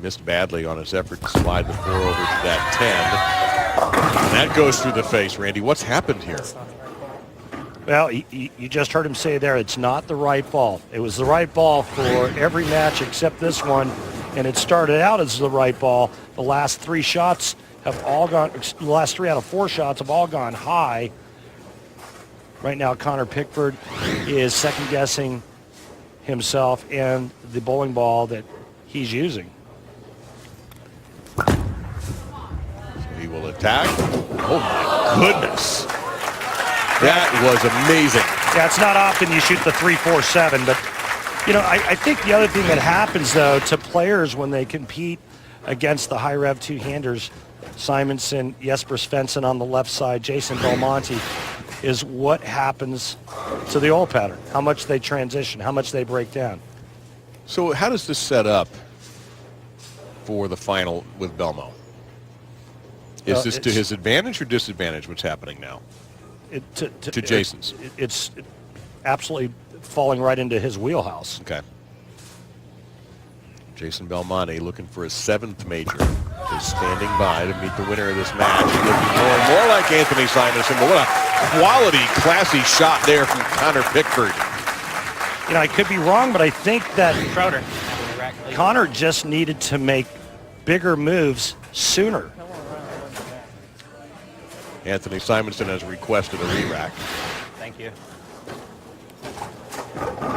Missed badly on his effort to slide the 4 over to that 10. And that goes through the face, Randy. What's happened here? Well, you just heard him say there, it's not the right ball. It was the right ball for every match except this one, and it started out as the right ball. The last 3 shots have all gone, the last 3 out of 4 shots have all gone high. Right now, Connor Pickford is second-guessing himself and the bowling ball that he's using. So he will attack. Oh, my goodness. That was amazing. Yeah, it's not often you shoot the 3-4-7, but, you know, I think the other thing that happens, though, to players when they compete against the high-rev two-handers, Simonsen, Jesper Svensson on the left side, Jason Belmonte, is what happens to the oil pattern, how much they transition, how much they break down. So how does this set up for the final with Belmo? Is this to his advantage or disadvantage what's happening now? To Jason's? It's absolutely falling right into his wheelhouse. Okay. Jason Belmonte looking for his 7th major. Is standing by to meet the winner of this match. Looking more and more like Anthony Simonsen, but what a quality, classy shot there from Connor Pickford. You know, I could be wrong, but I think that Connor just needed to make bigger moves sooner. Anthony Simonsen has requested a re-rack. Thank you.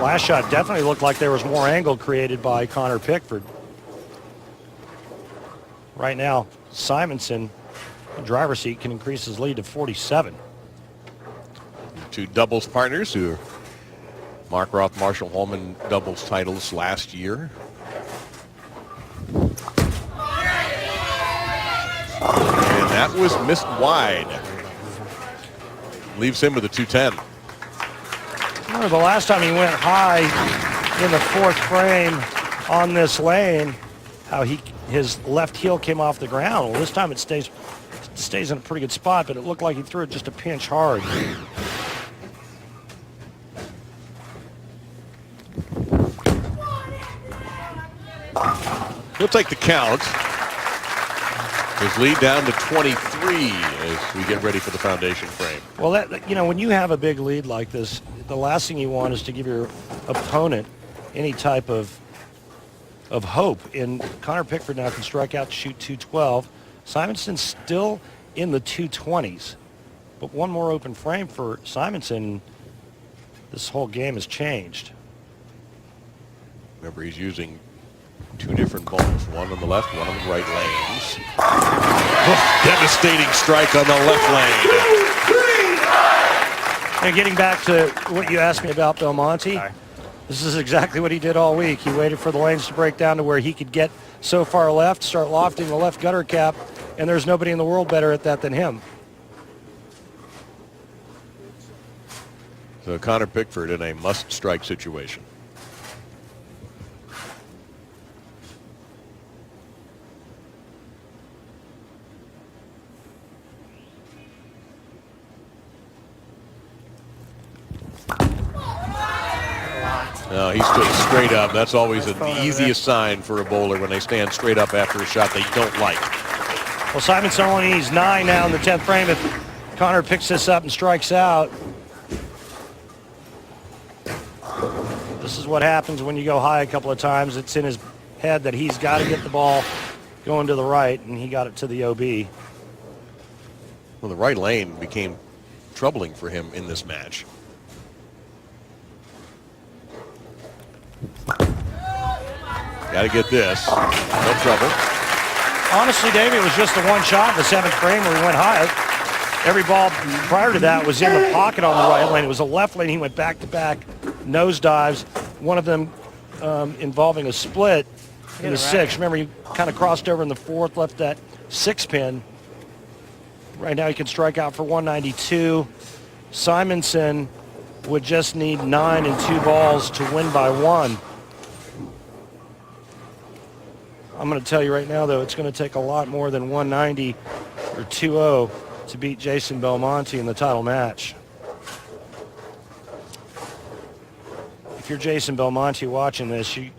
Last shot definitely looked like there was more angle created by Connor Pickford. Right now, Simonsen, the driver's seat, can increase his lead to 47. Two doubles partners who Mark Roth, Marshall Holman doubles titles last year. And that was missed wide. Leaves him with a 210. Remember the last time he went high in the 4th frame on this lane, how his left heel came off the ground. Well, this time it stays in a pretty good spot, but it looked like he threw it just a pinch hard. He'll take the count. His lead down to 23 as we get ready for the foundation frame. Well, that, you know, when you have a big lead like this, the last thing you want is to give your opponent any type of hope. And Connor Pickford now can strike out to shoot 212. Simonson's still in the 220s. But one more open frame for Simonsen, this whole game has changed. Remember, he's using 2 different balls, one on the left, one on the right lanes. Devastating strike on the left lane. And getting back to what you asked me about Belmonte, this is exactly what he did all week. He waited for the lanes to break down to where he could get so far left, start lofting the left gutter cap, and there's nobody in the world better at that than him. So Connor Pickford in a must-strike situation. No, he stood straight up. That's always the easiest sign for a bowler when they stand straight up after a shot they don't like. Well, Simonsen only needs 9 now in the 10th frame. If Connor picks this up and strikes out, This is what happens when you go high a couple of times. It's in his head that he's got to get the ball going to the right, and he got it to the OB. Well, the right lane became troubling for him in this match. Got to get this. No trouble. Honestly, Dave, it was just the one shot in the 7th frame where he went high. Every ball prior to that was in the pocket on the right lane. It was a left lane. He went back-to-back nosedives, one of them involving a split in the 6th. Remember, he kind of crossed over in the 4th, left that 6-pin. Right now he can strike out for 192. Simonsen would just need 9 and 2 balls to win by 1. I'm going to tell you right now, though, it's going to take a lot more than 190 or 2-0 to beat Jason Belmonte in the title match. If you're Jason Belmonte watching this, you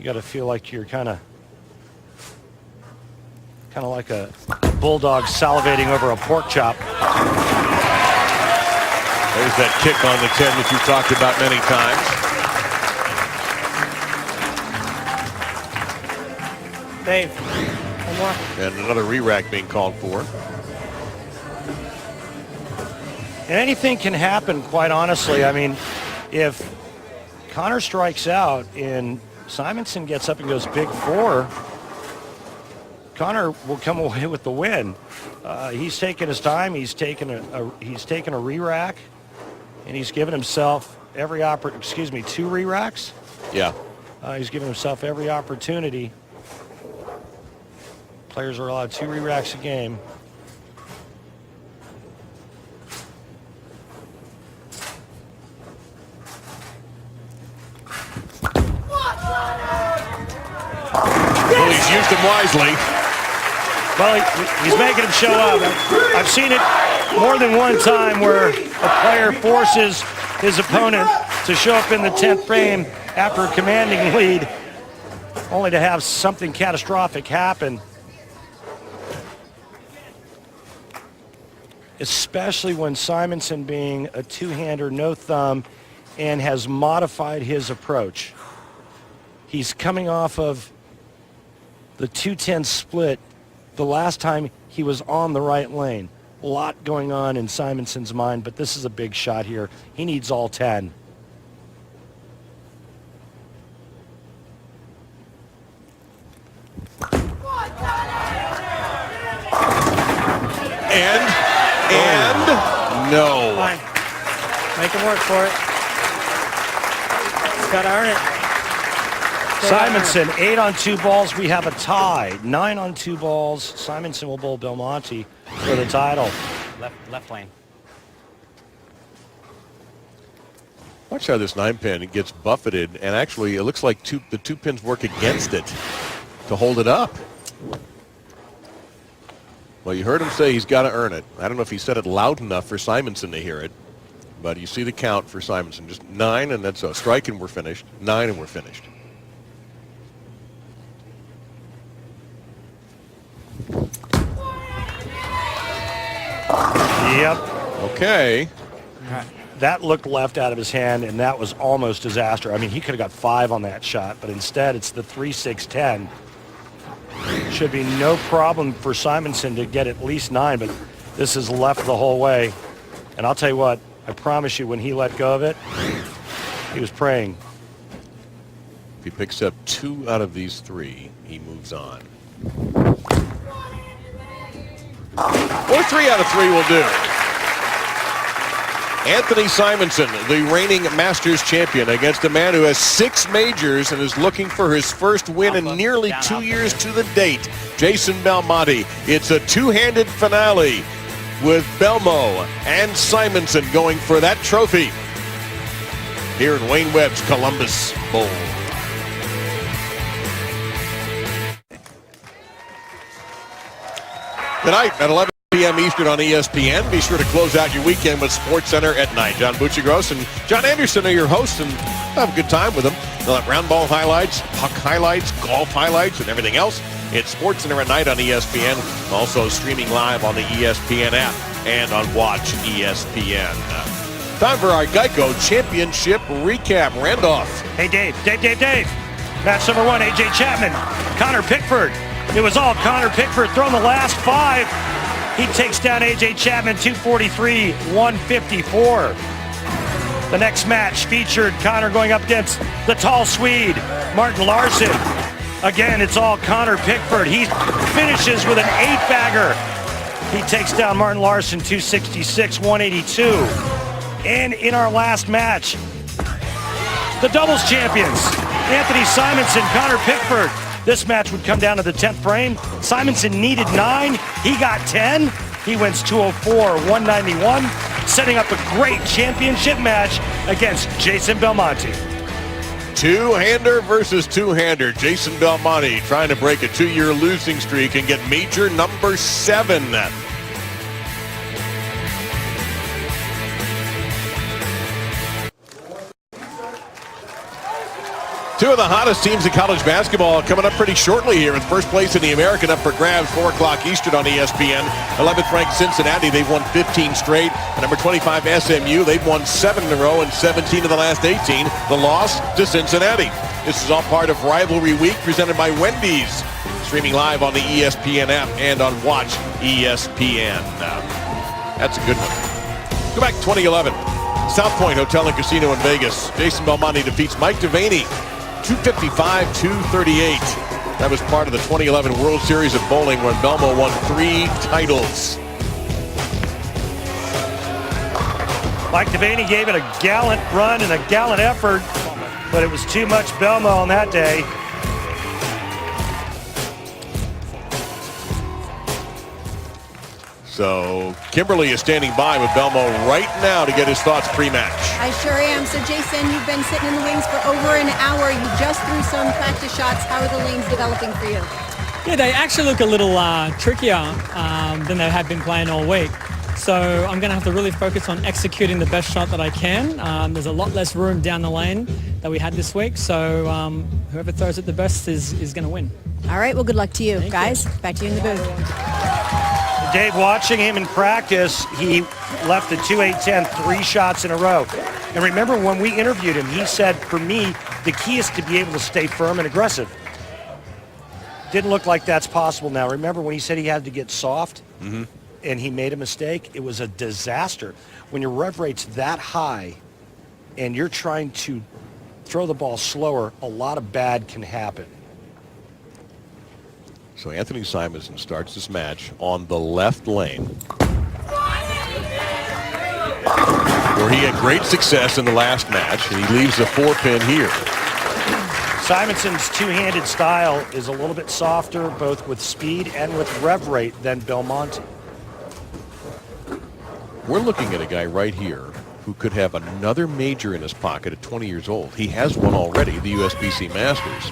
got to feel like you're kind of like a bulldog salivating over a pork chop. There's that kick on the 10 that you've talked about many times. Dave, one more. And another re-rack being called for. And anything can happen, quite honestly. I mean, if Connor strikes out and Simonsen gets up and goes big 4, Connor will come away with the win. He's taken his time. He's taken a re-rack, and he's given himself every 2 re-racks. Yeah. He's given himself every opportunity. Players are allowed 2 re-racks a game. Well, he's used them wisely. Well, he's making him show up. I've seen it more than one time where a player forces his opponent to show up in the 10th frame after a commanding lead, only to have something catastrophic happen. Especially when Simonsen, being a two-hander, no thumb, and has modified his approach. He's coming off of the 210 split the last time he was on the right lane. A lot going on in Simonsen's mind, but this is a big shot here. He needs all 10. And no. Fine. Make him work for it. He's got to earn it. Simonsen, 8 on 2 balls. We have a tie. 9 on 2 balls. Simonsen will bowl Belmonte for the title. Left lane. Watch how this 9-pin gets buffeted, and actually it looks like the 2 pins work against it to hold it up. Well, you heard him say he's got to earn it. I don't know if he said it loud enough for Simonsen to hear it, but you see the count for Simonsen. Just 9, and that's a strike, and we're finished. 9, and we're finished. Yep. Okay. That looked left out of his hand, and that was almost disaster. I mean, he could have got 5 on that shot, but instead it's the 3-6-10. Should be no problem for Simonsen to get at least 9, but this is left the whole way. And I'll tell you what, I promise you, when he let go of it, he was praying. If he picks up 2 out of these 3, he moves on. Or 3 out of 3 will do. Anthony Simonsen, the reigning Masters champion, against a man who has 6 majors and is looking for his first win in nearly 2 years to the date, Jason Belmonte. It's a 2-handed finale with Belmo and Simonsen going for that trophy here in Wayne Webb's Columbus Bowl. Tonight at 11 p.m. Eastern on ESPN. Be sure to close out your weekend with SportsCenter at night. John Buccigross and John Anderson are your hosts, and have a good time with them. They'll have round ball highlights, puck highlights, golf highlights, and everything else. It's SportsCenter at night on ESPN. Also streaming live on the ESPN app and on Watch ESPN. Time for our Geico Championship recap. Randolph. Hey, Dave. Match number 1, A.J. Chapman, Connor Pickford. It was all Connor Pickford throwing the last 5. He takes down A.J. Chapman 243, 154. The next match featured Connor going up against the tall Swede, Martin Larsen. Again, it's all Connor Pickford. He finishes with an 8-bagger. He takes down Martin Larsen 266, 182. And in our last match, the doubles champions, Anthony Simonsen, Connor Pickford. This match would come down to the 10th frame. Simonsen needed 9. He got 10. He wins 204, 191, setting up a great championship match against Jason Belmonte. Two-hander versus two-hander. Jason Belmonte trying to break a 2-year losing streak and get major number 7. Two of the hottest teams in college basketball coming up pretty shortly here. In first place in the American, up for grabs, 4 o'clock Eastern on ESPN. 11th ranked Cincinnati, they've won 15 straight. And number 25 SMU, they've won 7 in a row and 17 of the last 18. The loss to Cincinnati. This is all part of Rivalry Week presented by Wendy's. Streaming live on the ESPN app and on Watch ESPN. That's a good one. Go back to 2011. South Point Hotel and Casino in Vegas. Jason Belmonte defeats Mike Devaney. 255-238. That was part of the 2011 World Series of Bowling when Belmo won 3 titles. Mike Devaney gave it a gallant run and a gallant effort, but it was too much Belmo on that day. So Kimberly is standing by with Belmo right now to get his thoughts pre-match. I sure am. So Jason, you've been sitting in the wings for over an hour. You just threw some practice shots. How are the lanes developing for you? Yeah, they actually look a little trickier than they have been playing all week. So I'm going to have to really focus on executing the best shot that I can. There's a lot less room down the lane that we had this week. So whoever throws it the best is going to win. All right, well, good luck to you. Guys, back to you in the booth. Dave, watching him in practice, he left the 2-8-10 3 shots in a row. And remember when we interviewed him, he said, for me, the key is to be able to stay firm and aggressive. Didn't look like that's possible now. Remember when he said he had to get soft and he made a mistake? It was a disaster. When your rev rate's that high and you're trying to throw the ball slower, a lot of bad can happen. So Anthony Simonsen starts this match on the left lane, where he had great success in the last match, and he leaves the 4-pin here. Simonson's two-handed style is a little bit softer, both with speed and with rev rate, than Belmonte. We're looking at a guy right here who could have another major in his pocket at 20 years old. He has one already, the USBC Masters.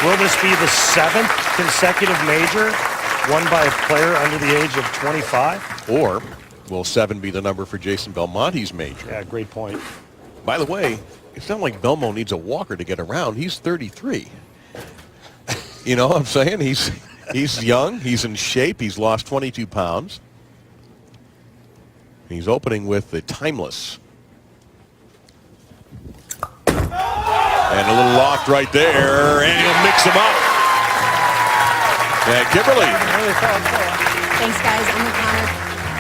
Will this be the 7th consecutive major won by a player under the age of 25? Or will 7 be the number for Jason Belmonte's major? Yeah, great point. By the way, it's not like Belmo needs a walker to get around. He's 33. You know what I'm saying? He's young. He's in shape. He's lost 22 pounds. He's opening with the Timeless. And a little loft right there, and he'll mix them up. And Kimberly. Thanks, guys. I'm with Connor.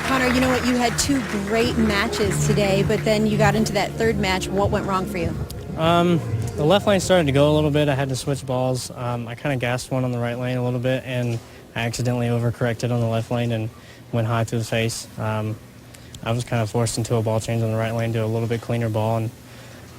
Connor, you know what? You had 2 great matches today, but then you got into that 3rd match. What went wrong for you? The left lane started to go a little bit. I had to switch balls. I kind of gassed one on the right lane a little bit, and I accidentally overcorrected on the left lane and went high to the face. I was kind of forced into a ball change on the right lane to a little bit cleaner ball, and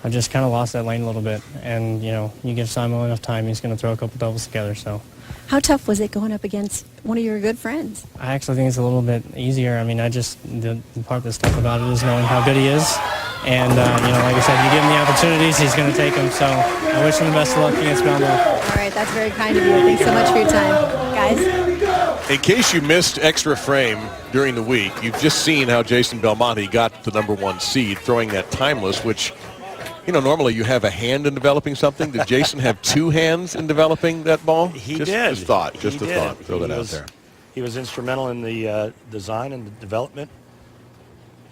I just kind of lost that lane a little bit. And, you know, you give Simon enough time, he's going to throw a couple doubles together. So, how tough was it going up against one of your good friends? I actually think it's a little bit easier. I mean, the part that's tough about it is knowing how good he is. And, you know, like I said, you give him the opportunities, he's going to take them. So I wish him the best of luck against Belmo. All right, that's very kind of you. Thanks so much for your time. Guys? In case you missed Extra Frame during the week, you've just seen how Jason Belmonte got the #1 seed, throwing that Timeless, which, you know, normally you have a hand in developing something. Did Jason have 2 hands in developing that ball? He did. Just a thought. Throw that out there. He was instrumental in the design and the development.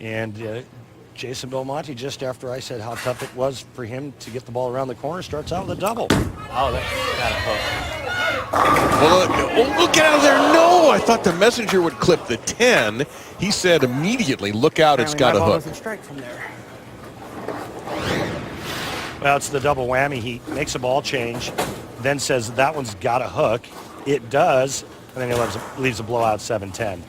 And Jason Belmonte, just after I said how tough it was for him to get the ball around the corner, starts out with a double. Oh, that's got a hook. Well, look out of there. No, I thought the messenger would clip the 10. He said immediately, look out, it's got a hook. Doesn't strike from there. Well, it's the double whammy. He makes a ball change, then says that one's got a hook. It does, and then he leaves a blowout 7-10.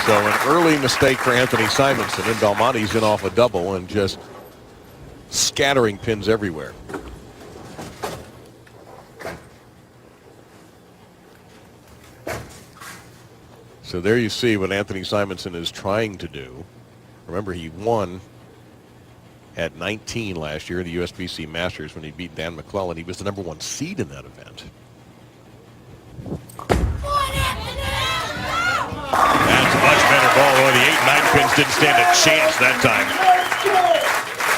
So an early mistake for Anthony Simonsen, and Belmonte's in off a double and just scattering pins everywhere. So there you see what Anthony Simonsen is trying to do. Remember, he won at 19 last year in the USBC Masters when he beat Dan McClellan. He was the #1 seed in that event. That's a much better ball. Well, the 8-9 pins didn't stand a chance that time.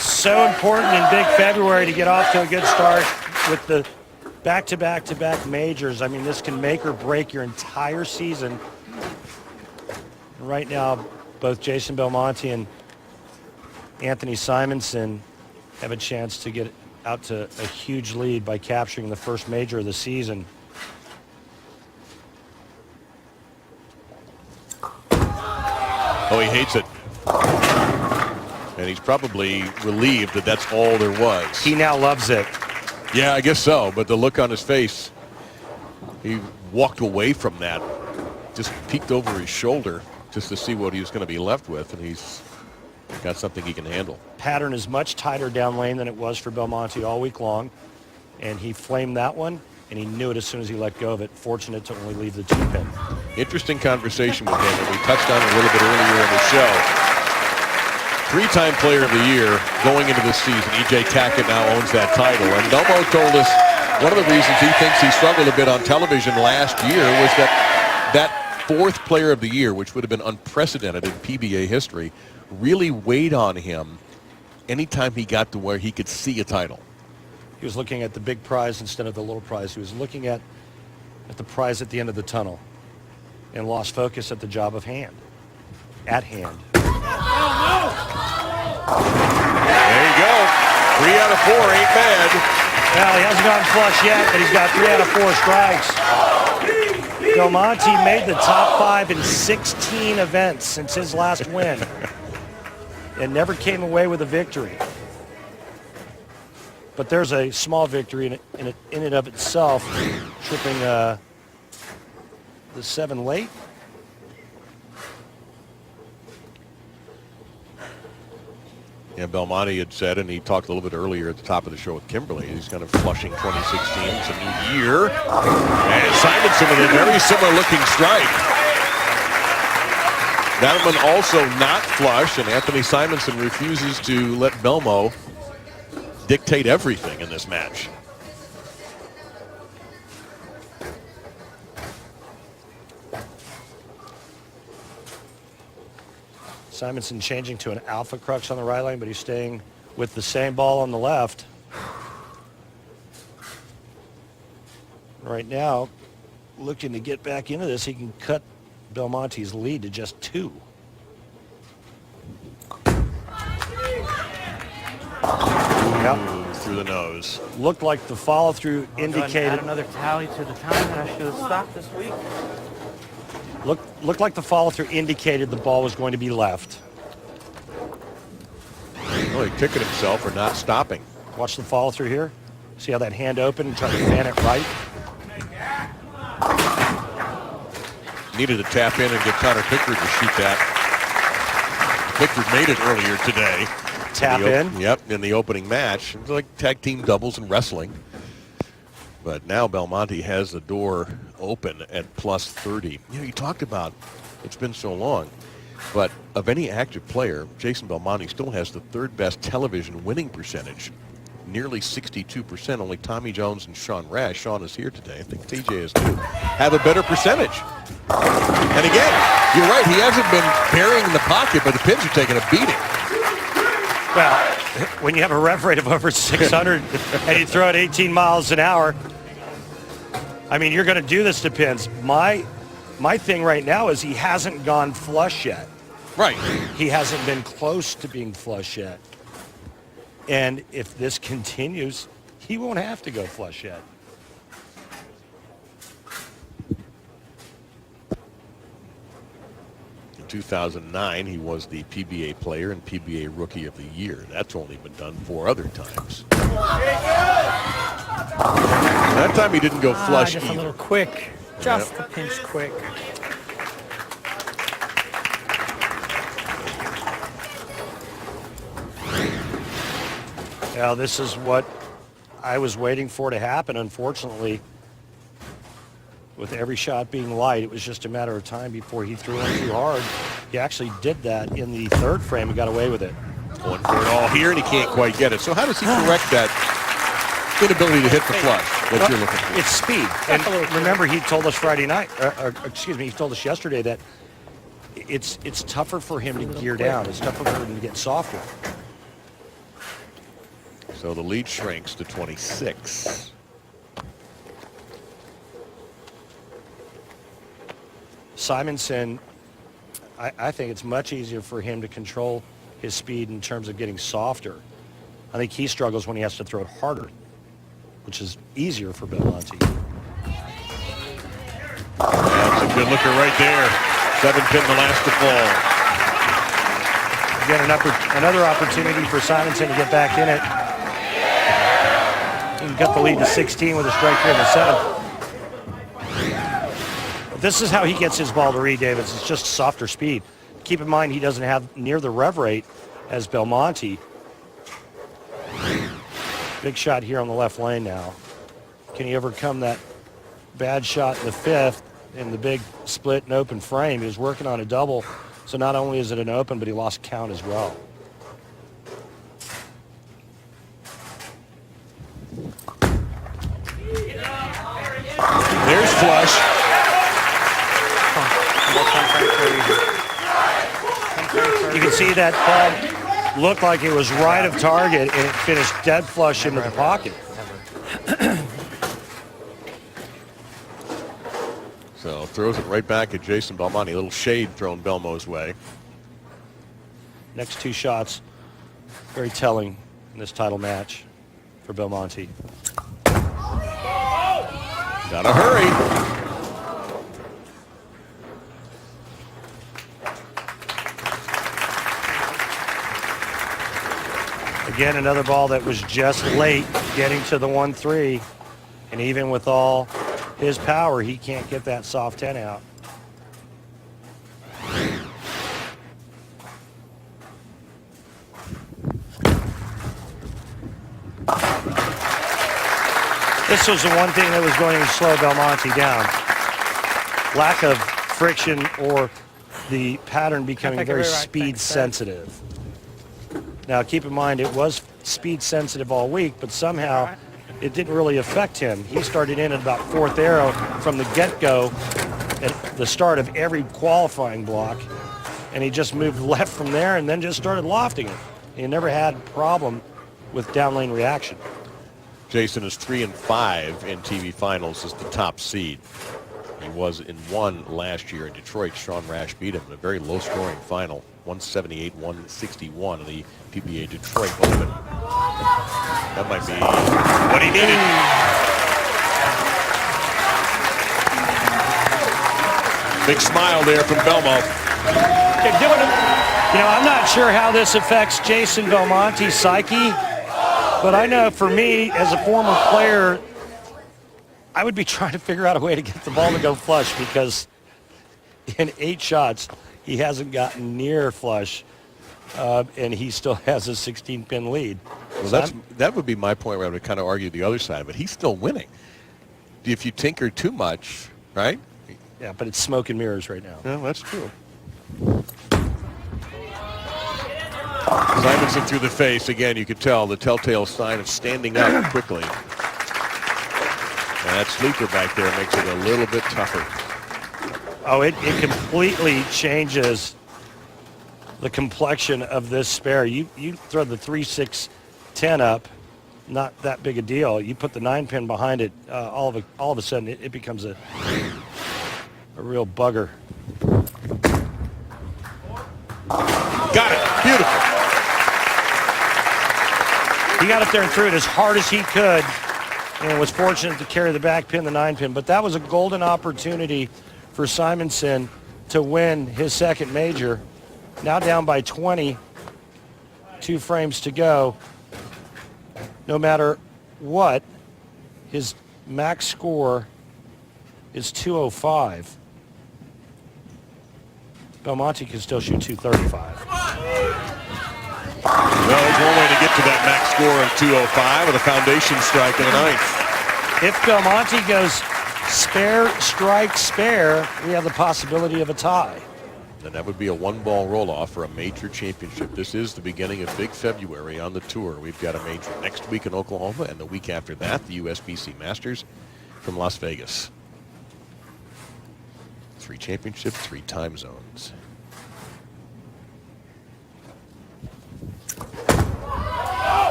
So important in big February to get off to a good start with the back-to-back-to-back majors. I mean, this can make or break your entire season. Right now, both Jason Belmonte and Anthony Simonsen have a chance to get out to a huge lead by capturing the first major of the season. Oh, he hates it. And he's probably relieved that that's all there was. He now loves it. Yeah, I guess so. But the look on his face, he walked away from that, just peeked over his shoulder just to see what he was going to be left with, and he's got something he can handle. Pattern is much tighter down lane than it was for Belmonte all week long, and he flamed that one, and he knew it as soon as he let go of it. Fortunate to only leave the 2-pin. Interesting conversation with him, and we touched on it a little bit earlier in the show. 3-time player of the year going into this season. E.J. Tackett now owns that title, and Belmo told us one of the reasons he thinks he struggled a bit on television last year was that 4th player of the year, which would have been unprecedented in PBA history, really weighed on him anytime he got to where he could see a title. He was looking at the big prize instead of the little prize. He was looking at the prize at the end of the tunnel and lost focus at the job of hand. At hand. There you go. 3 out of 4 ain't bad. Well, he hasn't gone flush yet, but he's got 3 out of 4 strikes. Belmonte made the top 5 in 16 events since his last win and never came away with a victory. But there's a small victory in and of itself, tripping the 7 late. Yeah, Belmonte had said, and he talked a little bit earlier at the top of the show with Kimberly, he's kind of flushing 2016. It's a new year. And Simonsen with a very similar looking strike. That one also not flush, and Anthony Simonsen refuses to let Belmo dictate everything in this match. Simonsen changing to an alpha crux on the right lane, but he's staying with the same ball on the left. Right now, looking to get back into this, he can cut Belmonte's lead to just 2. Yep. Through the nose. Looked like the follow-through indicated. Add another tally to the time that I should have stopped this week. Looked like the follow-through indicated the ball was going to be left. Well, he kicked himself for not stopping. Watch the follow-through here. See how that hand opened and tried to fan it right? Needed to tap in and get Connor Pickford to shoot that. Pickford made it earlier today. Tap in? Yep, in the opening match. It's like tag team doubles and wrestling. But now Belmonte has the door open at plus 30. You know, you talked about it's been so long, but of any active player, Jason Belmonte still has the 3rd best television winning percentage, nearly 62%. Only Tommy Jones and Sean Rash, Sean is here today, I think TJ is too, have a better percentage. And again, you're right, he hasn't been burying in the pocket, but the pins are taking a beating. Well, when you have a rev rate of over 600 and you throw it 18 miles an hour, I mean, you're going to do this to pins. My thing right now is he hasn't gone flush yet. Right. He hasn't been close to being flush yet. And if this continues, he won't have to go flush yet. In 2009, he was the PBA player and PBA Rookie of the Year. That's only been done 4 other times. That time he didn't go flush just either. a little quick. Just a pinch quick. Now, this is what I was waiting for to happen. Unfortunately, with every shot being light, it was just a matter of time before he threw in too hard. He actually did that in the 3rd frame and got away with it. Going for it all here, and he can't quite get it. So how does he correct that inability to hit the flush that you're looking for? It's speed. And remember, he told us he told us yesterday that it's tougher for him to gear down. It's tougher for him to get softer. So the lead shrinks to 26. Simonsen, I think it's much easier for him to control his speed in terms of getting softer. I think he struggles when he has to throw it harder, which is easier for Belmonte. That's a good looker right there. 7 pin, the last to fall. Again, another opportunity for Simonsen to get back in it. He got the lead to 16 with a strike here in the 7th. This is how he gets his ball to Reed Davis. It's just softer speed. Keep in mind he doesn't have near the rev rate as Belmonte. Big shot here on the left lane now. Can he overcome that bad shot in the 5th in the big split and open frame? He was working on a double, so not only is it an open, but he lost count as well. There's flush. You can see that ball looked like it was right of target, and it finished dead flush into the pocket. So throws it right back at Jason Belmonte. A little shade thrown Belmo's way. Next 2 shots, very telling in this title match for Belmonte. Gotta hurry. Again, another ball that was just late getting to the 1-3. And even with all his power, he can't get that soft 10 out. This was the one thing that was going to slow Belmonte down. Lack of friction or the pattern becoming very speed sensitive. Now, keep in mind, it was speed sensitive all week, but somehow it didn't really affect him. He started in at about 4th arrow from the get-go at the start of every qualifying block, and he just moved left from there and then just started lofting it. He never had a problem with down lane reaction. Jason is 3-5 in TV finals as the top seed. He was in 1 last year in Detroit. Sean Rash beat him in a very low-scoring final, 178-161 in the PBA Detroit Open. That might be what he needed. Big smile there from Belmo. You know, I'm not sure how this affects Jason Belmonte's psyche, but I know for me, as a former player, I would be trying to figure out a way to get the ball to go flush, because in 8 shots, he hasn't gotten near flush, and he still has a 16-pin lead. Well, that would be my point where I would kind of argue the other side, but he's still winning. If you tinker too much, right? Yeah, but it's smoke and mirrors right now. Yeah, that's true. Simonsen through the face. Again, you could tell the telltale sign of standing up quickly. And that sleeper back there makes it a little bit tougher. Oh, it completely changes the complexion of this spare. You throw the 3-6-10 up, not that big a deal. You put the 9-pin behind it, all of a sudden it becomes a real bugger. Got it. Beautiful. He got up there and threw it as hard as he could and was fortunate to carry the back pin, the 9-pin. But that was a golden opportunity for Simonsen to win his second major. Now down by 20, 2 frames to go. No matter what, his max score is 205. Belmonte can still shoot 235. Well, there's one way to get to that max score of 205 with a foundation strike in the ninth. If Belmonte goes spare, strike, spare, we have the possibility of a tie. And that would be a one-ball roll-off for a major championship. This is the beginning of big February on the tour. We've got a major next week in Oklahoma, and the week after that, the USBC Masters from Las Vegas. 3 championships, 3 time zones.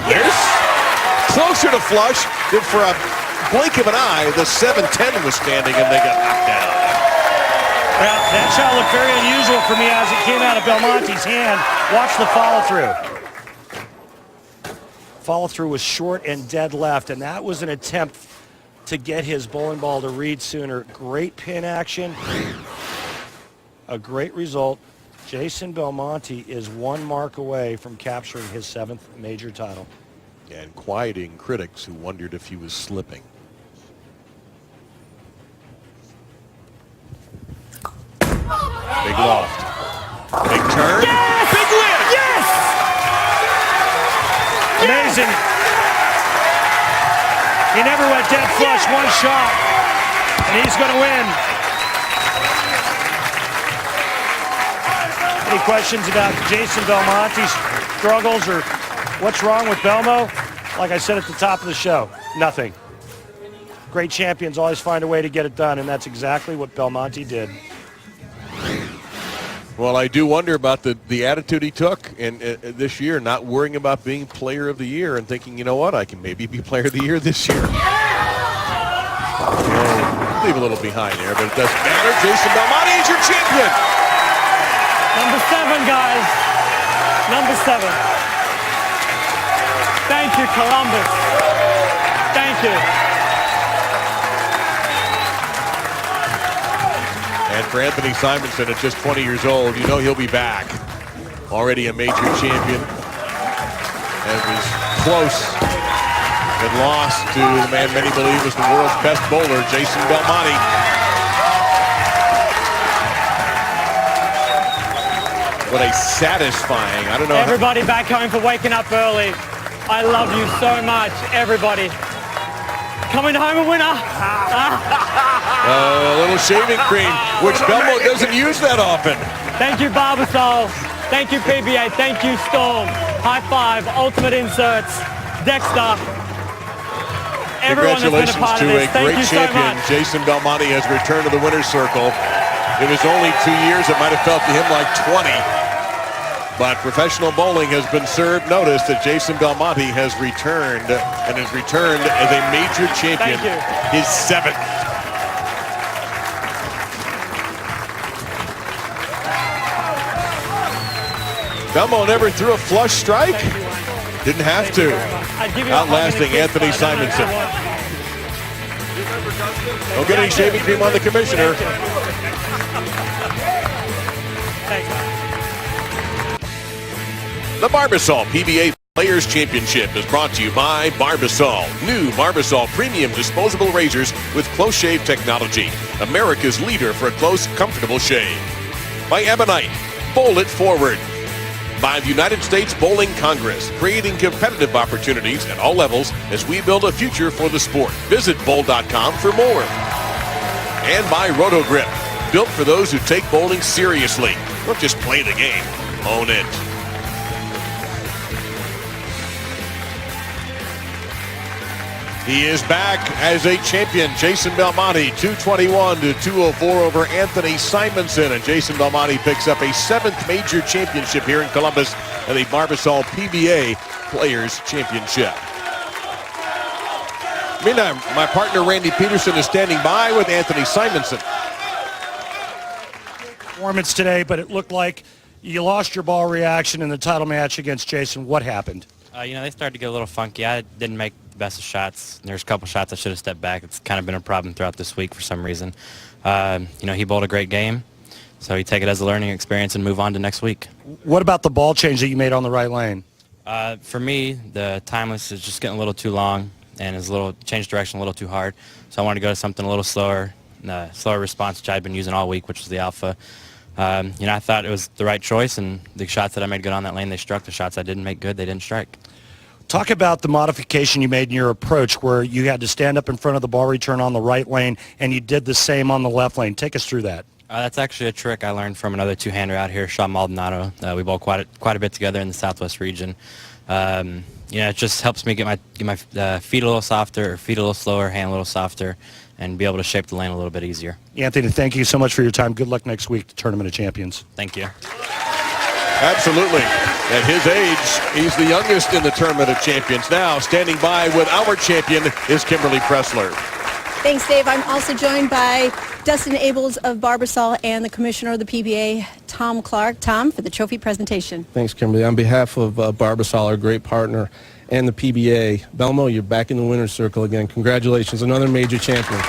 There's closer to flush than for a blink of an eye. The 7-10 was standing, and they got knocked down. Well, that shot looked very unusual for me as it came out of Belmonte's hand. Watch the follow-through. Follow-through was short and dead left, and that was an attempt to get his bowling ball to read sooner. Great pin action. A great result. Jason Belmonte is 1 mark away from capturing his 7th major title. And quieting critics who wondered if he was slipping. Big loft. Big turn. Yes! Big win! Yes! Amazing. He never went dead flush, 1 shot, and he's going to win. Any questions about Jason Belmonte's struggles or what's wrong with Belmo? Like I said at the top of the show, nothing. Great champions always find a way to get it done, and that's exactly what Belmonte did. Well, I do wonder about the attitude he took in this year, not worrying about being player of the year and thinking, you know what, I can maybe be player of the year this year. Well, leave a little behind there, but it doesn't matter. Jason Belmonte is your champion. Number 7, guys. Number 7. Thank you, Columbus. Thank you. And for Anthony Simonsen at just 20 years old, you know he'll be back. Already a major champion. And was close and lost to the man many believe is the world's best bowler, Jason Belmonte. What a satisfying, I don't know. Everybody back home for waking up early. I love you so much, everybody. Coming home a winner. A little shaving cream, which Belmo doesn't use that often. Thank you, Barbasol. Thank you, PBA. Thank you, Storm. High Five, Ultimate Inserts, Dexter. Everyone that's been a part of this. Thank you so champion. much. Jason Belmonte has returned to the winner's circle. It was only 2 years. It might have felt to him like 20. But professional bowling has been served notice that Jason Belmonte has returned and has returned as a major champion. His 7th. Belmo never threw a flush strike. Didn't have to. Outlasting Anthony Simonsen. Don't get any shaving cream on the commissioner. The Barbasol PBA Players Championship is brought to you by Barbasol. New Barbasol premium disposable razors with close shave technology. America's leader for a close, comfortable shave. By Ebonite. Bowl it forward. By the United States Bowling Congress, creating competitive opportunities at all levels as we build a future for the sport. Visit bowl.com for more. And by Roto-Grip, built for those who take bowling seriously. Don't just play the game, own it. He is back as a champion. Jason Belmonte, 221 to 204 over Anthony Simonsen. And Jason Belmonte picks up a 7th major championship here in Columbus at the Barbasol PBA Players Championship. Meantime, my partner Randy Peterson is standing by with Anthony Simonsen. Performance today, but it looked like you lost your ball reaction in the title match against Jason. What happened? They started to get a little funky. I didn't make the best of shots. There's a couple shots I should have stepped back. It's kind of been a problem throughout this week for some reason. He bowled a great game, so you take it as a learning experience and move on to next week. What about the ball change that you made on the right lane? For me, the timeless is just getting a little too long and is a little changed direction a little too hard. So I wanted to go to something a little slower, slower response, which I'd been using all week, which was the alpha. I thought it was the right choice, and the shots that I made good on that lane, they struck. The shots I didn't make good, they didn't strike. Talk about the modification you made in your approach where you had to stand up in front of the ball return on the right lane, and you did the same on the left lane. Take us through that. That's actually a trick I learned from another two-hander out here, Sean Maldonado. We bowled quite a bit together in the Southwest region. It just helps me get my feet a little softer, or feet a little slower, hand a little softer, and be able to shape the lane a little bit easier. Anthony, thank you so much for your time. Good luck next week to Tournament of Champions. Thank you. Absolutely. At his age, he's the youngest in the Tournament of Champions. Now, standing by with our champion is Kimberly Pressler. Thanks, Dave. I'm also joined by Dustin Abels of Barbasol and the Commissioner of the PBA, Tom Clark. Tom, for the trophy presentation. Thanks, Kimberly. On behalf of Barbasol, our great partner, and the PBA, Belmo, you're back in the winner's circle again. Congratulations, another major champion.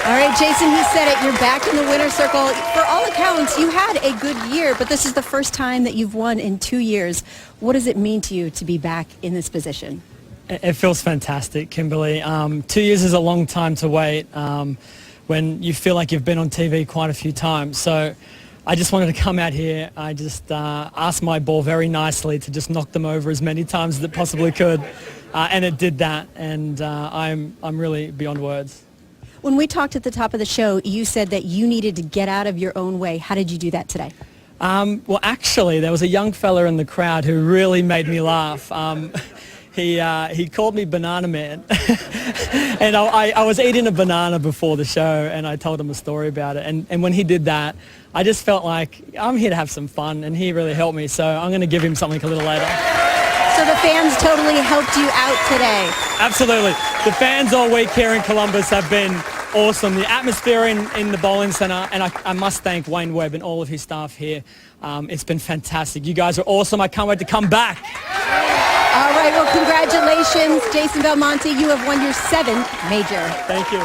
All right, Jason, he said it. You're back in the winner's circle. For all accounts, you had a good year, but this is the first time that you've won in 2 years. What does it mean to you to be back in this position? It feels fantastic, Kimberly. 2 years is a long time to wait when you feel like you've been on TV quite a few times. So I just wanted to come out here. I just asked my ball very nicely to just knock them over as many times as it possibly could, and it did that. And I'm really beyond words. When we talked at the top of the show, you said that you needed to get out of your own way. How did you do that today? Well, actually, there was a young fella in the crowd who really made me laugh. He called me Banana Man. And I was eating a banana before the show, and I told him a story about it. And when he did that, I just felt like I'm here to have some fun, and he really helped me. So I'm going to give him something a little later. So the fans totally helped you out today. Absolutely. The fans all week here in Columbus have been awesome. The atmosphere in the bowling center, and I must thank Wayne Webb and all of his staff here. It's been fantastic. You guys are awesome. I can't wait to come back. All right, well, congratulations, Jason Belmonte. You have won your 7th major. Thank you.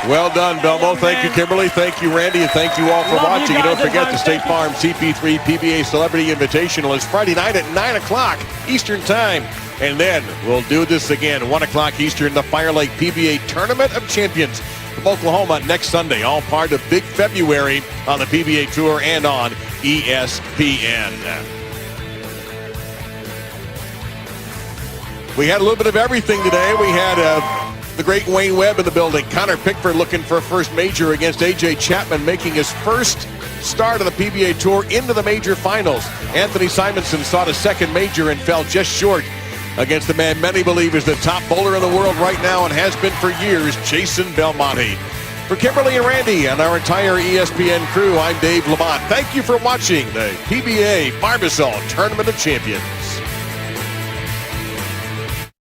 Well done, Belmo. Thank you, Kimberly. Thank you, Randy. And thank you all for watching. And don't forget the State Farm CP3 PBA Celebrity Invitational is Friday night at 9 o'clock Eastern Time. And then we'll do this again, 1 o'clock Eastern, the Fire Lake PBA Tournament of Champions from Oklahoma next Sunday. All part of Big February on the PBA Tour and on ESPN. We had a little bit of everything today. We had the great Wayne Webb in the building. Connor Pickford looking for a first major against A.J. Chapman, making his first start of the PBA Tour into the major finals. Anthony Simonsen sought a second major and fell just short against the man many believe is the top bowler in the world right now and has been for years, Jason Belmonte. For Kimberly and Randy and our entire ESPN crew, I'm Dave Lamont. Thank you for watching the PBA Barbasol Tournament of Champions.